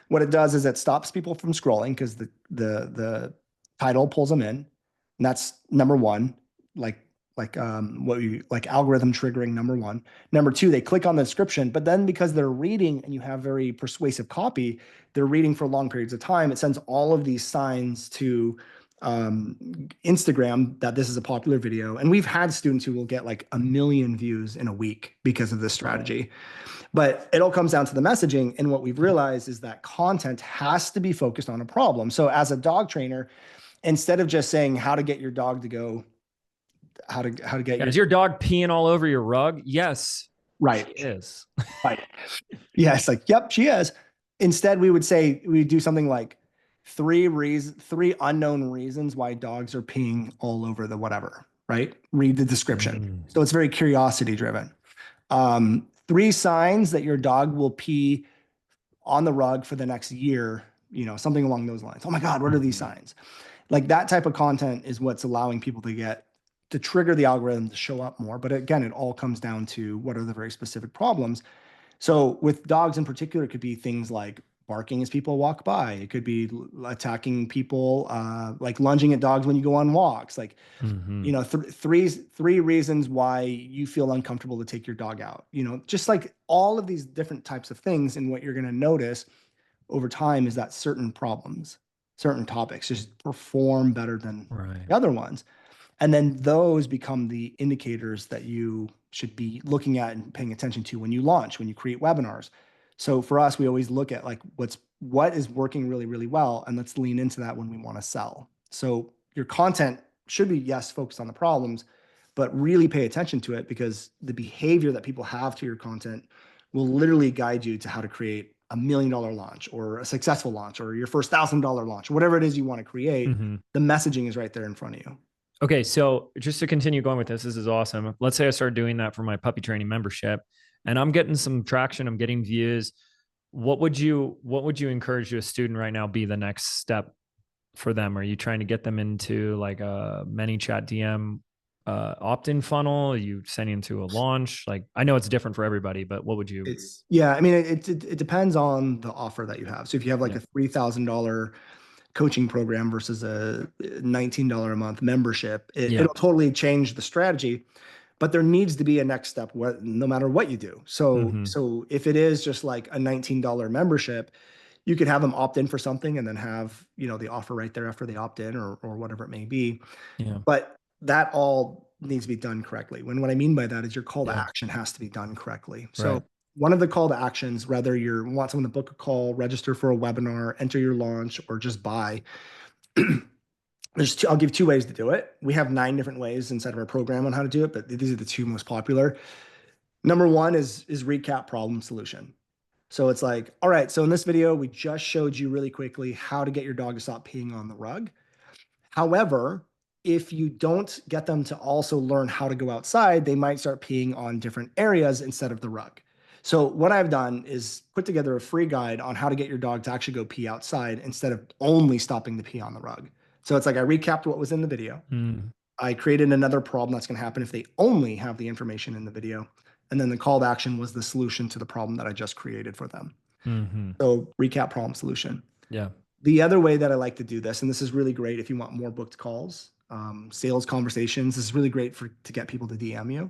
What it does is it stops people from scrolling because the title pulls them in. And that's number one, like what you like algorithm triggering number one. Number two, they click on the description, but then because they're reading and you have very persuasive copy, they're reading for long periods of time. It sends all of these signs to um, Instagram that this is a popular video. And we've had students who will get like 1 million views in a week because of this strategy. But it all comes down to the messaging. And what we've realized is that content has to be focused on a problem. So as a dog trainer, instead of just saying how to get your dog to go, how to get Yeah, your is your dog peeing all over your rug? Yes, she right, is. right. Yeah, it's like, yep, she is. Instead, we would say we would do something like three unknown reasons why dogs are peeing all over the whatever, right? Read the description. Mm. So it's very curiosity driven. Three signs that your dog will pee on the rug for the next year, something along those lines. Oh my God, what are these Mm-hmm. signs? Like that type of content is what's allowing people to trigger the algorithm to show up more. But again, it all comes down to what are the very specific problems. So with dogs in particular, it could be things like barking as people walk by. It could be attacking people, like lunging at dogs when you go on walks. Like, Mm-hmm. three reasons why you feel uncomfortable to take your dog out. Just like all of these different types of things. And what you're going to notice over time is that certain problems, certain topics just perform better than Right. the other ones. And then those become the indicators that you should be looking at and paying attention to when you launch, when you create webinars. So for us, we always look at like what is working really, really well, and let's lean into that when we want to sell. So your content should be, yes, focused on the problems, but really pay attention to it because the behavior that people have to your content will literally guide you to how to create $1 million launch or a successful launch or your first $1,000 launch, whatever it is you want to create. Mm-hmm. The messaging is right there in front of you. Okay, so just to continue going with this is awesome. Let's say I start doing that for my puppy training membership and I'm getting some traction, I'm getting views. What would you encourage a student right now be the next step for them? Are you trying to get them into like a ManyChat DM opt-in funnel? Are you sending them to a launch? Like I know it's different for everybody, but what would you Yeah, I mean, it depends on the offer that you have. So if you have like yeah. a $3,000 coaching program versus a $19 a month membership, Yeah. it'll totally change the strategy. But there needs to be a next step, no matter what you do. So, Mm-hmm. so if it is just like a $19 membership, you could have them opt in for something and then have, the offer right there after they opt in or whatever it may be. Yeah. But that all needs to be done correctly. What I mean by that is your call to Yeah. action has to be done correctly. So Right. one of the call to actions, whether you want someone to book a call, register for a webinar, enter your launch, or just buy, I'll give two ways to do it. We have 9 different ways inside of our program on how to do it, but these are the two most popular. Number one is recap problem solution. So it's like, all right, so in this video, we just showed you really quickly how to get your dog to stop peeing on the rug. However, if you don't get them to also learn how to go outside, they might start peeing on different areas instead of the rug. So what I've done is put together a free guide on how to get your dog to actually go pee outside instead of only stopping the pee on the rug. So it's like I recapped what was in the video. Mm. I created another problem that's going to happen if they only have the information in the video. And then the call to action was the solution to the problem that I just created for them. Mm-hmm. So recap, problem, solution. Yeah. The other way that I like to do this, and this is really great if you want more booked calls, sales conversations, this is really great to get people to DM you,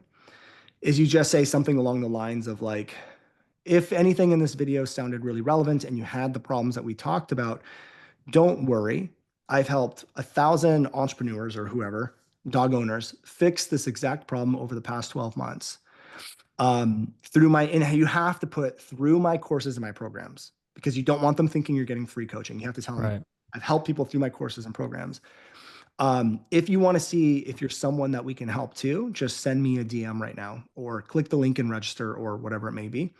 is you just say something along the lines of like, if anything in this video sounded really relevant and you had the problems that we talked about, don't worry. I've helped 1,000 entrepreneurs or whoever, dog owners, fix this exact problem over the past 12 months. And you have to put through my courses and my programs, because you don't want them thinking you're getting free coaching. You have to tell them, Right. I've helped people through my courses and programs. If you want to see if you're someone that we can help too, just send me a DM right now or click the link and register or whatever it may be.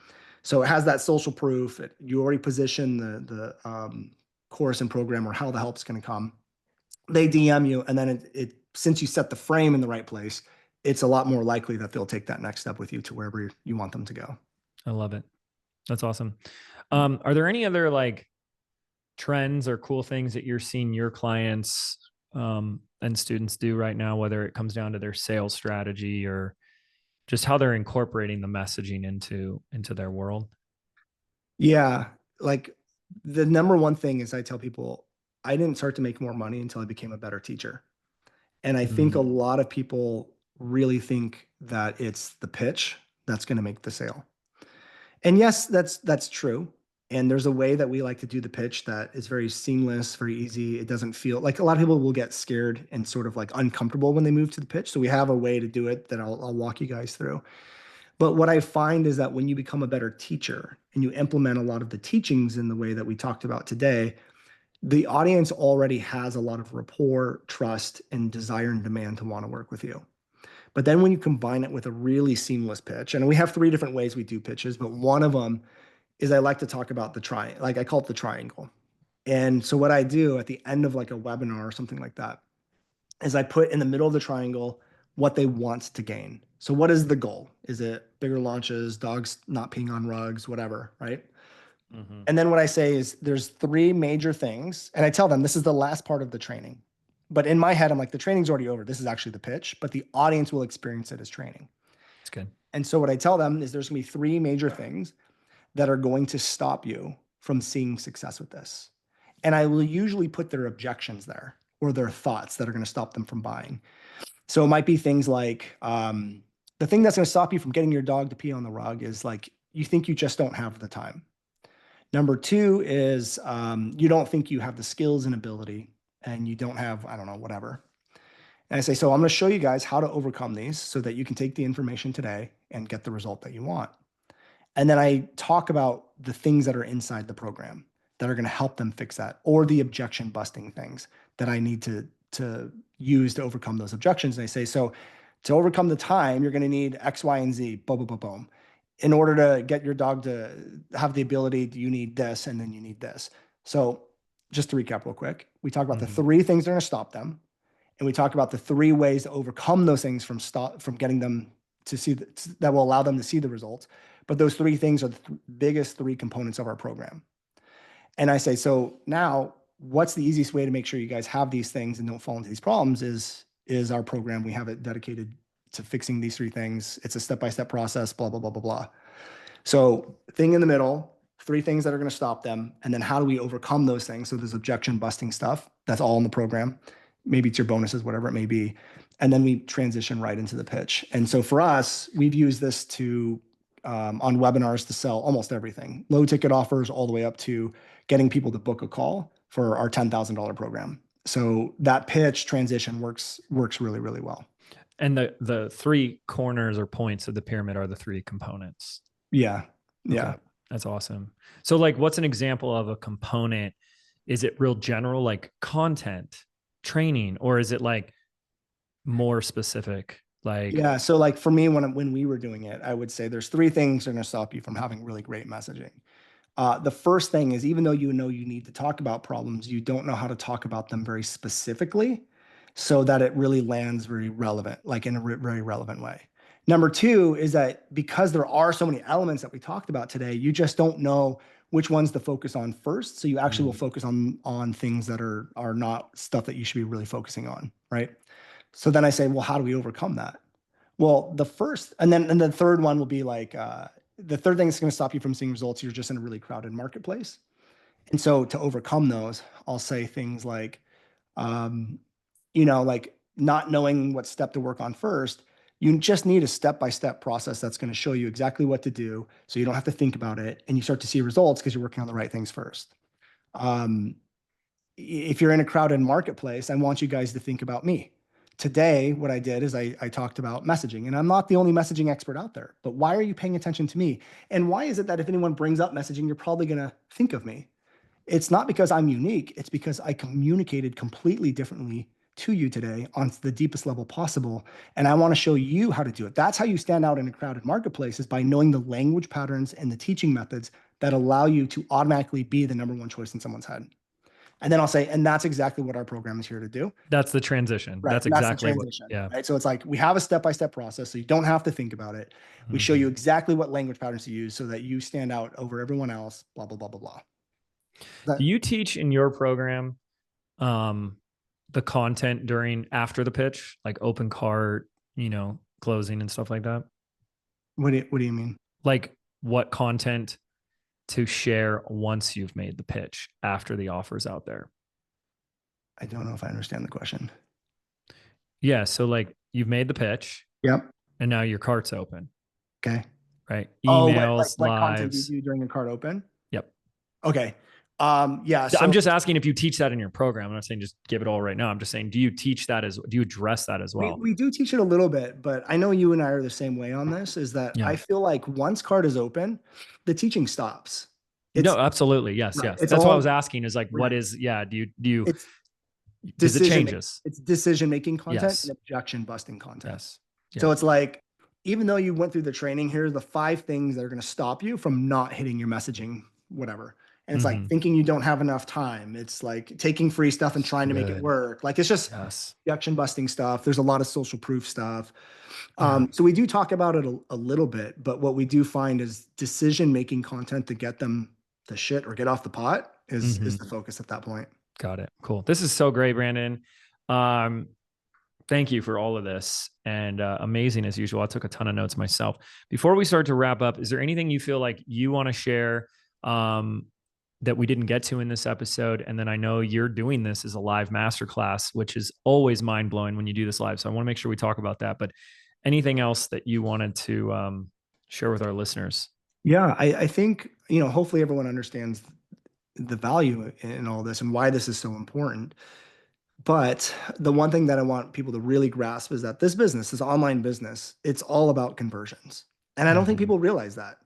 So it has that social proof. You already position the course and program or how the help's going to come. They DM you, and then since you set the frame in the right place, it's a lot more likely that they'll take that next step with you to wherever you want them to go. I love it. That's awesome. Are there any other like trends or cool things that you're seeing your clients and students do right now, whether it comes down to their sales strategy or just how they're incorporating the messaging into their world? Yeah, like the number one thing is I tell people I didn't start to make more money until I became a better teacher. And I think a lot of people really think that it's the pitch that's going to make the sale. And yes, that's true. And there's a way that we like to do the pitch that is very seamless, very easy. It doesn't feel like a lot of people will get scared and sort of like uncomfortable when they move to the pitch. So we have a way to do it that I'll walk you guys through. But what I find is that when you become a better teacher and you implement a lot of the teachings in the way that we talked about today, the audience already has a lot of rapport, trust, and desire and demand to want to work with you. But then when you combine it with a really seamless pitch, and we have 3 different ways we do pitches, but one of them is I like to talk about the triangle, like I call it the triangle. And so what I do at the end of like a webinar or something like that is I put in the middle of the triangle what they want to gain. So what is the goal? Is it bigger launches, dogs not peeing on rugs, whatever, right? Mm-hmm. And then what I say is there's 3 major things, and I tell them this is the last part of the training. But in my head, I'm like, the training's already over. This is actually the pitch, but the audience will experience it as training. It's good. And so what I tell them is there's gonna be 3 major things that are going to stop you from seeing success with this. And I will usually put their objections there or their thoughts that are going to stop them from buying. So it might be things like the thing that's going to stop you from getting your dog to pee on the rug is like you think you just don't have the time. Number 2 is you don't think you have the skills and ability, and you don't have, I don't know, whatever. And I say, so I'm going to show you guys how to overcome these so that you can take the information today and get the result that you want. And then I talk about the things that are inside the program that are going to help them fix that, or the objection busting things that I need to use to overcome those objections. And I say, so to overcome the time, you're going to need X, Y, and Z, boom, boom, boom, boom. In order to get your dog to have the ability, you need this, and then you need this. So just to recap real quick, we talk about the 3 things that are going to stop them. And we talk about the 3 ways to overcome those things from getting them to see that will allow them to see the results. But those 3 things are the biggest 3 components of our program. And I say, so now what's the easiest way to make sure you guys have these things and don't fall into these problems is our program. We have it dedicated to fixing these 3 things. It's a step-by-step process, blah, blah, blah, blah, blah. So thing in the middle, 3 things that are going to stop them. And then how do we overcome those things? So there's objection busting stuff. That's all in the program. Maybe it's your bonuses, whatever it may be. And then we transition right into the pitch. And so for us, we've used this to on webinars to sell almost everything, low ticket offers all the way up to getting people to book a call for our $10,000 program. So that pitch transition works really, really well. And the 3 corners or points of the pyramid are the 3 components. Yeah. Yeah. Okay. That's awesome. So like, what's an example of a component? Is it real general, like content, training, or is it like more specific? Like, yeah. So like for me, when we were doing it, I would say there's 3 things that are going to stop you from having really great messaging. The first thing is, even though you know you need to talk about problems, you don't know how to talk about them very specifically so that it really lands very relevant, like in a very relevant way. Number 2 is that because there are so many elements that we talked about today, you just don't know which ones to focus on first. So you actually will focus on things that are not stuff that you should be really focusing on, right? So then I say, well, how do we overcome that? Well, the first, and the third one will be like, the third thing that's going to stop you from seeing results. You're just in a really crowded marketplace. And so to overcome those, I'll say things like, um, like not knowing what step to work on first. You just need a step-by-step process that's going to show you exactly what to do so you don't have to think about it and you start to see results because you're working on the right things first. Um, if you're in a crowded marketplace, I want you guys to think about me. Today, what I did is I talked about messaging, and I'm not the only messaging expert out there, but why are you paying attention to me? And why is it that if anyone brings up messaging, you're probably going to think of me? It's not because I'm unique. It's because I communicated completely differently to you today on the deepest level possible. And I want to show you how to do it. That's how you stand out in a crowded marketplace, is by knowing the language patterns and the teaching methods that allow you to automatically be the number one choice in someone's head. And then I'll say, and that's exactly what our program is here to do. That's the transition. Right. That's And that's the exactly what, transition. yeah. Right. So it's like we have a step-by-step process, so you don't have to think about it. We show you exactly what language patterns to use so that you stand out over everyone else, blah, blah, blah, blah, blah. Do you teach in your program the content after the pitch, like open cart, closing and stuff like that? What do you mean? Like what content to share once you've made the pitch after the offer's out there? I don't know if I understand the question. Yeah. So like you've made the pitch. Yep. And now your cart's open. Okay. Right. Oh, Emails, what content do you lives. do during a cart open? Yep. Okay. Yeah. I'm just asking if you teach that in your program. I'm not saying just give it all right now. I'm just saying, do you teach that do you address that as well? We do teach it a little bit, but I know you and I are the same way on this, is that I feel like once cart is open, the teaching stops. No, absolutely. Yes. Right. Yes. That's what I was asking, is like, what is, do you, because it changes. It's decision-making content Yes. and objection-busting content. Yes. Yeah. So it's like, even though you went through the training, here are the 5 things that are going to stop you from not hitting your messaging, whatever. And it's like thinking you don't have enough time. It's like taking free stuff and trying to make it work. Like it's just objection busting stuff. There's a lot of social proof stuff. So we do talk about it a little bit, but what we do find is decision-making content to get them to shit or get off the pot is the focus at that point. Got it. Cool. This is so great, Brandon. Thank you for all of this, and amazing as usual. I took a ton of notes myself. Before we start to wrap up, is there anything you feel like you want to share that we didn't get to in this episode? And then I know you're doing this as a live masterclass, which is always mind blowing when you do this live. So I want to make sure we talk about that. But anything else that you wanted to share with our listeners? Yeah, I think, hopefully everyone understands the value in all this and why this is so important. But the one thing that I want people to really grasp is that this online business, it's all about conversions. And I don't think people realize that.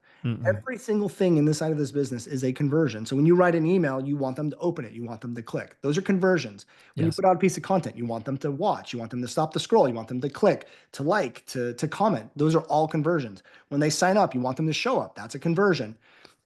Every single thing in this side of this business is a conversion. So when you write an email, you want them to open it. You want them to click. Those are conversions. When you put out a piece of content, you want them to watch. You want them to stop the scroll. You want them to click, to like, to comment. Those are all conversions. When they sign up, you want them to show up. That's a conversion.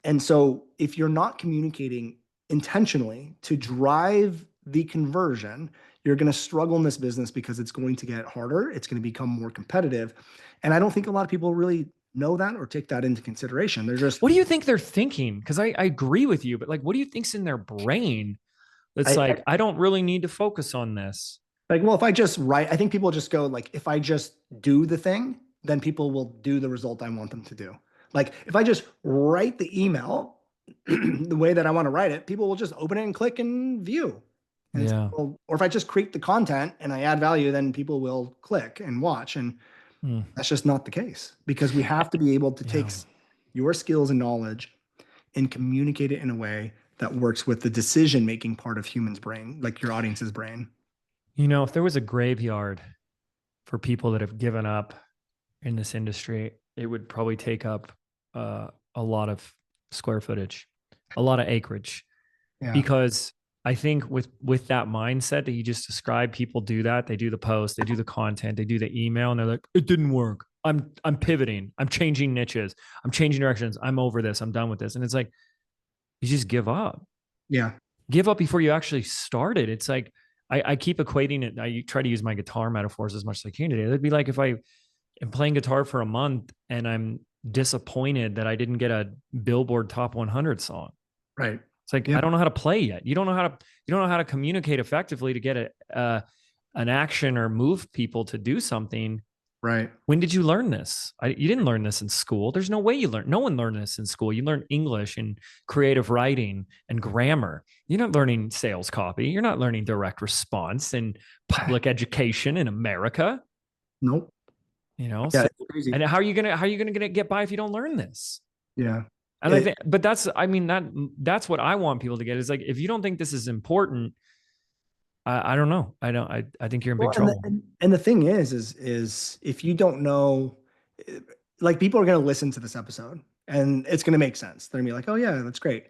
And so if you're not communicating intentionally to drive the conversion, you're going to struggle in this business because it's going to get harder. It's going to become more competitive. And I don't think a lot of people really know that or take that into consideration. They're just, what do you think they're thinking? Because I agree with you, but like, what do you think's in their brain? It's I don't really need to focus on this. Like, well, if I just write, I think people just go like, if I just do the thing, then people will do the result I want them to do. Like if I just write the email the way that I want to write it, people will just open it and click and view. And or if I just create the content and I add value, then people will click and watch. And that's just not the case, because we have to be able to take your skills and knowledge and communicate it in a way that works with the decision-making part of humans' brain, like your audience's brain. If there was a graveyard for people that have given up in this industry, it would probably take up a lot of square footage, a lot of acreage, because I think with that mindset that you just described, people do that. They do the post, they do the content, they do the email, and they're like, it didn't work. I'm pivoting. I'm changing niches. I'm changing directions. I'm over this. I'm done with this. And it's like, you just give up. Yeah. Give up before you actually started. It's like, I keep equating it. I try to use my guitar metaphors as much as I can today. It'd be like if I am playing guitar for a month and I'm disappointed that I didn't get a Billboard Top 100 song. Right. It's like, I don't know how to play yet. You don't know how to communicate effectively to get an action or move people to do something. Right. When did you learn this? You didn't learn this in school. There's no way you learn. No one learned this in school. You learn English and creative writing and grammar. You're not learning sales copy. You're not learning direct response and public education in America. Nope. Yeah, So it's crazy. and how are you gonna get by if you don't learn this? Yeah. And I think, but that's what I want people to get is like, if you don't think this is important, I don't know. I think you're in big Well, and trouble. the thing is if you don't know, like people are going to listen to this episode and it's going to make sense. They're going to be like, oh yeah, that's great.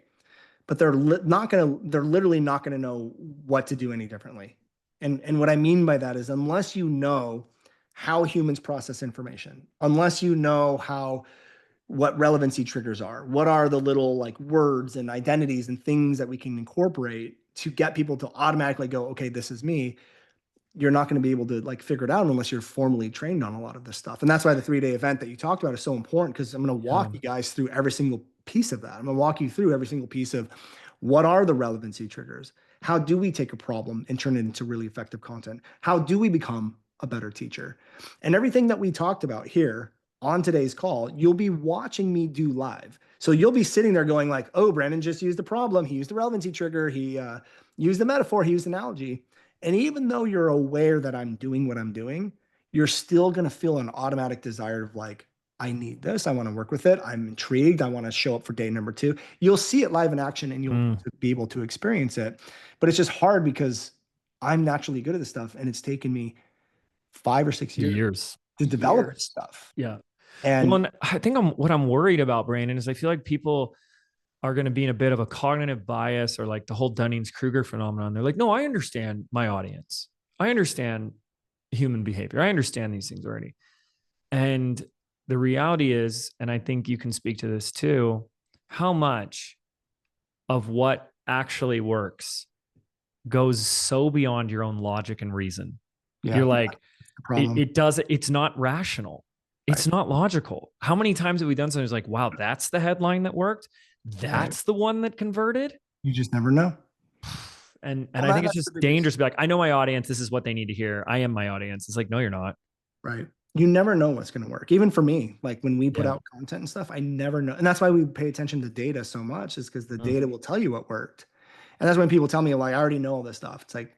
But they're literally not going to know what to do any differently. And what I mean by that is unless you know how humans process information, unless you know what relevancy triggers are, what are the little like words and identities and things that we can incorporate to get people to automatically go, okay, this is me, you're not going to be able to like figure it out unless you're formally trained on a lot of this stuff. And that's why the 3-day event that you talked about is so important, because I'm going to walk you guys through every single piece of that. I'm going to walk you through every single piece of what are the relevancy triggers? How do we take a problem and turn it into really effective content? How do we become a better teacher? And everything that we talked about here on today's call, you'll be watching me do live. So you'll be sitting there going like, oh, Brandon just used the problem. He used the relevancy trigger. He used the metaphor. He used analogy. And even though you're aware that I'm doing what I'm doing, you're still going to feel an automatic desire of like, I need this. I want to work with it. I'm intrigued. I want to show up for day number 2. You'll see it live in action and you'll be able to experience it. But it's just hard because I'm naturally good at this stuff. And it's taken me 5 or 6 years to develop this stuff. Yeah. And I think what I'm worried about, Brandon, is I feel like people are going to be in a bit of a cognitive bias, or like the whole Dunning-Kruger phenomenon. They're like, no, I understand my audience. I understand human behavior. I understand these things already. And the reality is, and I think you can speak to this too, how much of what actually works goes so beyond your own logic and reason. yeah, You're like, it's not rational. It's not logical. How many times have we done something like, wow, that's the headline that worked? That's the one that converted? You just never know. And I think it's just dangerous to be like, I know my audience. This is what they need to hear. I am my audience. It's like, no, you're not. Right. You never know what's going to work. Even for me, like when we put out content and stuff, I never know. And that's why we pay attention to data so much, is because the data will tell you what worked. And that's when people tell me, like, I already know all this stuff. It's like,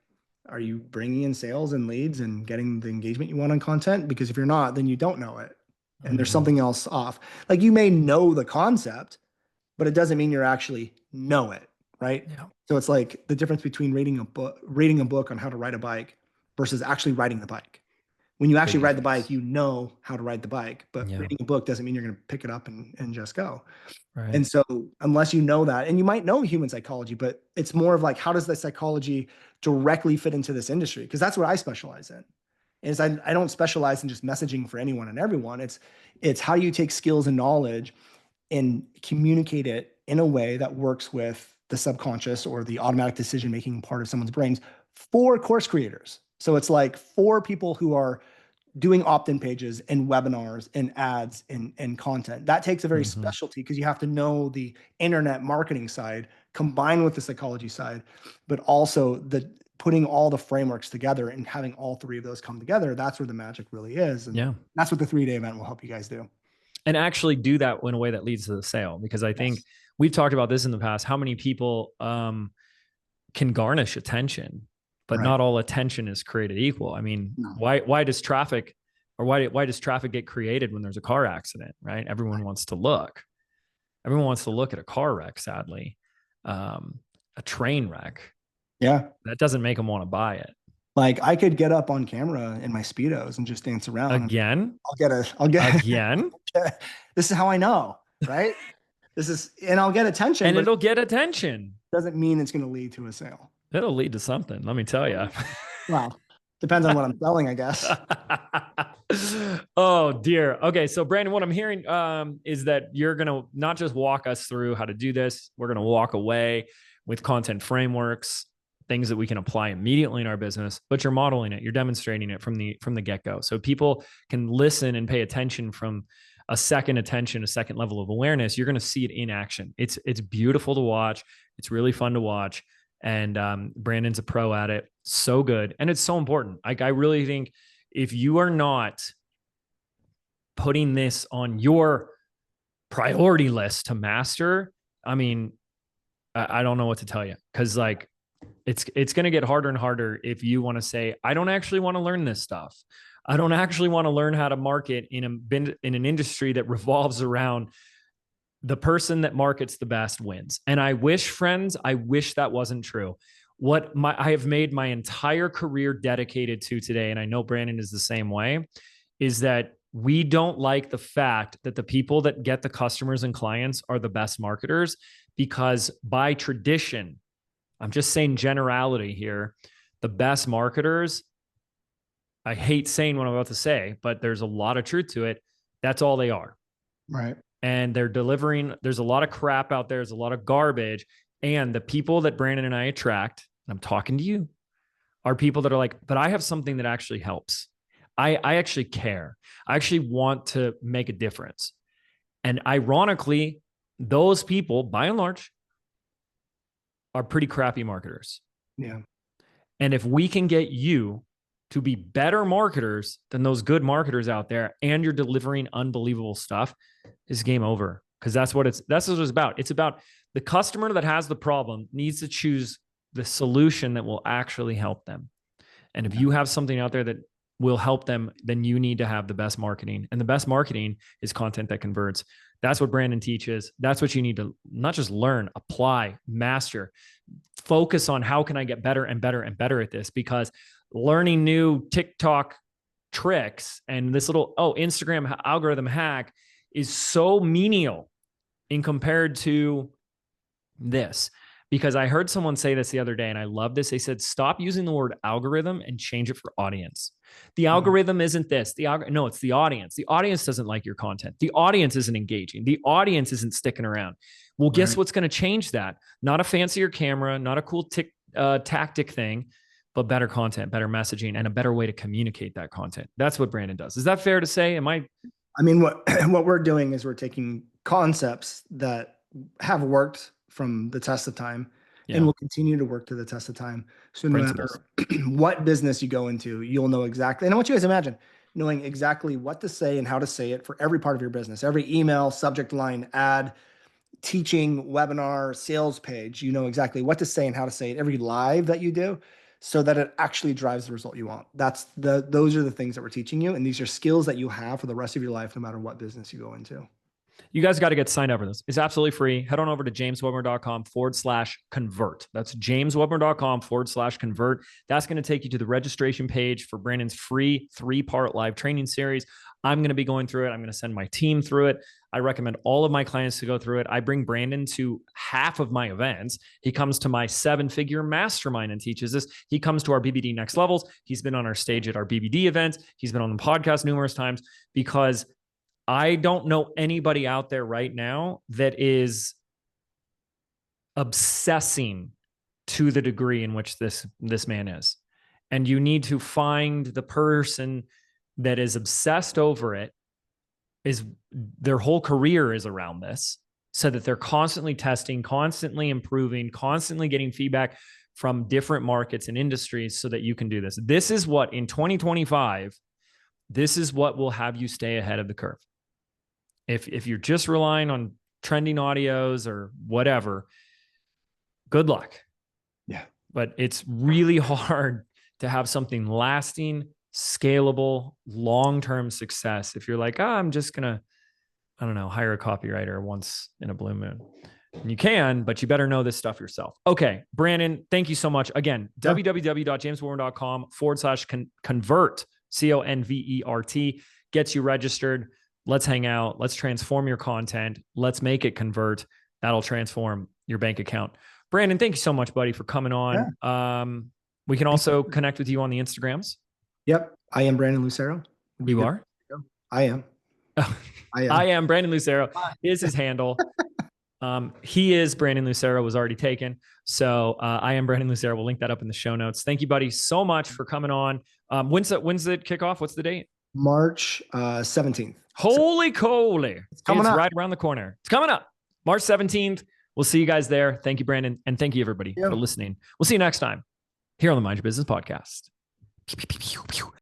are you bringing in sales and leads and getting the engagement you want on content? Because if you're not, then you don't know it. And there's something else off. Like you may know the concept, but it doesn't mean you're actually know it. Right. Yeah. So it's like the difference between reading a book on how to ride a bike versus actually riding the bike. When you actually ride the bike, you know how to ride the bike, but reading a book doesn't mean you're going to pick it up and just go. Right. And so unless you know that, and you might know human psychology, but it's more of like, how does that psychology directly fit into this industry? Because that's what I specialize in. Is I don't specialize in just messaging for anyone and everyone. It's how you take skills and knowledge and communicate it in a way that works with the subconscious or the automatic decision-making part of someone's brains for course creators. So it's like for people who are doing opt-in pages and webinars and ads and content. That takes a very specialty, because you have to know the internet marketing side combined with the psychology side, but also the putting all the frameworks together and having all 3 of those come together. That's where the magic really is. And that's what the 3-day event will help you guys do. And actually do that in a way that leads to the sale. Because I think we've talked about this in the past, how many people can garnish attention, but not all attention is created equal. I mean, why does traffic get created when there's a car accident, right? Everyone wants to look. Everyone wants to look at a car wreck, sadly. A train wreck. Yeah. That doesn't make them want to buy it. Like I could get up on camera in my Speedos and just dance around. Again? I'll get again. This is how I know, right? And I'll get attention. And it'll get attention. Doesn't mean it's going to lead to a sale. It'll lead to something, let me tell you. Well, depends on what I'm selling, I guess. Oh dear. Okay. So Brandon, what I'm hearing is that you're going to not just walk us through how to do this. We're going to walk away with content frameworks, things that we can apply immediately in our business, but you're modeling it, you're demonstrating it from the get-go. So people can listen and pay attention from a second level of awareness. You're going to see it in action. It's beautiful to watch. It's really fun to watch. And Brandon's a pro at it. So good. And it's so important. Like, I really think if you are not putting this on your priority list to master, I mean, I don't know what to tell you, because like it's going to get harder and harder if you want to say, I don't actually want to learn this stuff. I don't actually want to learn how to market in an industry that revolves around the person that markets the best wins. And I wish, friends, I wish that wasn't true. What I have made my entire career dedicated to today, and I know Brandon is the same way, is that we don't like the fact that the people that get the customers and clients are the best marketers, because by tradition, I'm just saying generality here, the best marketers, I hate saying what I'm about to say, but there's a lot of truth to it. That's all they are. Right. And they're delivering. There's a lot of crap out there. There's a lot of garbage. And the people that Brandon and I attract, and I'm talking to you, are people that are like, but I have something that actually helps. I actually care. I actually want to make a difference. And ironically, those people, by and large, are pretty crappy marketers. Yeah. And if we can get you to be better marketers than those good marketers out there, and you're delivering unbelievable stuff, is game over. Because that's what it's about. It's about the customer that has the problem needs to choose the solution that will actually help them. And if you have something out there that will help them, then you need to have the best marketing. And the best marketing is content that converts. That's what Brandon teaches. That's what you need to not just learn, apply, master, focus on how can I get better and better and better at this, because learning new TikTok tricks and this little, Instagram algorithm hack is so menial in compared to this. Because I heard someone say this the other day, and I love this. They said, stop using the word algorithm and change it for audience. The algorithm isn't this. No, it's the audience. The audience doesn't like your content. The audience isn't engaging. The audience isn't sticking around. Well, guess what's going to change that? Not a fancier camera, not a cool tactic thing, but better content, better messaging, and a better way to communicate that content. That's what Brandon does. Is that fair to say? I mean, what we're doing is we're taking concepts that have worked from the test of time and will continue to work to the test of time. So no matter what business you go into, you'll know exactly. And I want you guys to imagine knowing exactly what to say and how to say it for every part of your business, every email, subject line, ad, teaching, webinar, sales page. You know exactly what to say and how to say it, every live that you do, so that it actually drives the result you want. Those are the things that we're teaching you. And these are skills that you have for the rest of your life, no matter what business you go into. You guys got to get signed up for this. It's absolutely free. Head on over to jameswedmore.com/convert. That's jameswedmore.com/convert. That's going to take you to the registration page for Brandon's free 3-part live training series. I'm going to be going through it. I'm going to send my team through it. I recommend all of my clients to go through it. I bring Brandon to half of my events. He comes to my 7-figure mastermind and teaches this. He comes to our BBD Next Levels. He's been on our stage at our BBD events. He's been on the podcast numerous times, because I don't know anybody out there right now that is obsessing to the degree in which this man is. And you need to find the person that is obsessed over it, is their whole career is around this, so that they're constantly testing, constantly improving, constantly getting feedback from different markets and industries so that you can do this. This is what in 2025, this is what will have you stay ahead of the curve. If you're just relying on trending audios or whatever, good luck. Yeah. But it's really hard to have something lasting, scalable, long-term success if you're like, I'm just going to, hire a copywriter once in a blue moon. And you can, but you better know this stuff yourself. Okay, Brandon, thank you so much. Again, www.jameswedmore.com/convert, CONVERT, gets you registered. Let's hang out. Let's transform your content. Let's make it convert. That'll transform your bank account. Brandon, thank you so much, buddy, for coming on. Yeah. We can also connect with you on the Instagrams. Yep. I am Brandon Lucero. You are? I am. I am Brandon Lucero is his handle. He is Brandon Lucero, was already taken. So I am Brandon Lucero. We'll link that up in the show notes. Thank you, buddy, so much for coming on. When's the kickoff? What's the date? March 17th. Holy coly. It's right around the corner. It's coming up. March 17th. We'll see you guys there. Thank you, Brandon. And thank you, everybody, for listening. We'll see you next time here on the Mind Your Business podcast.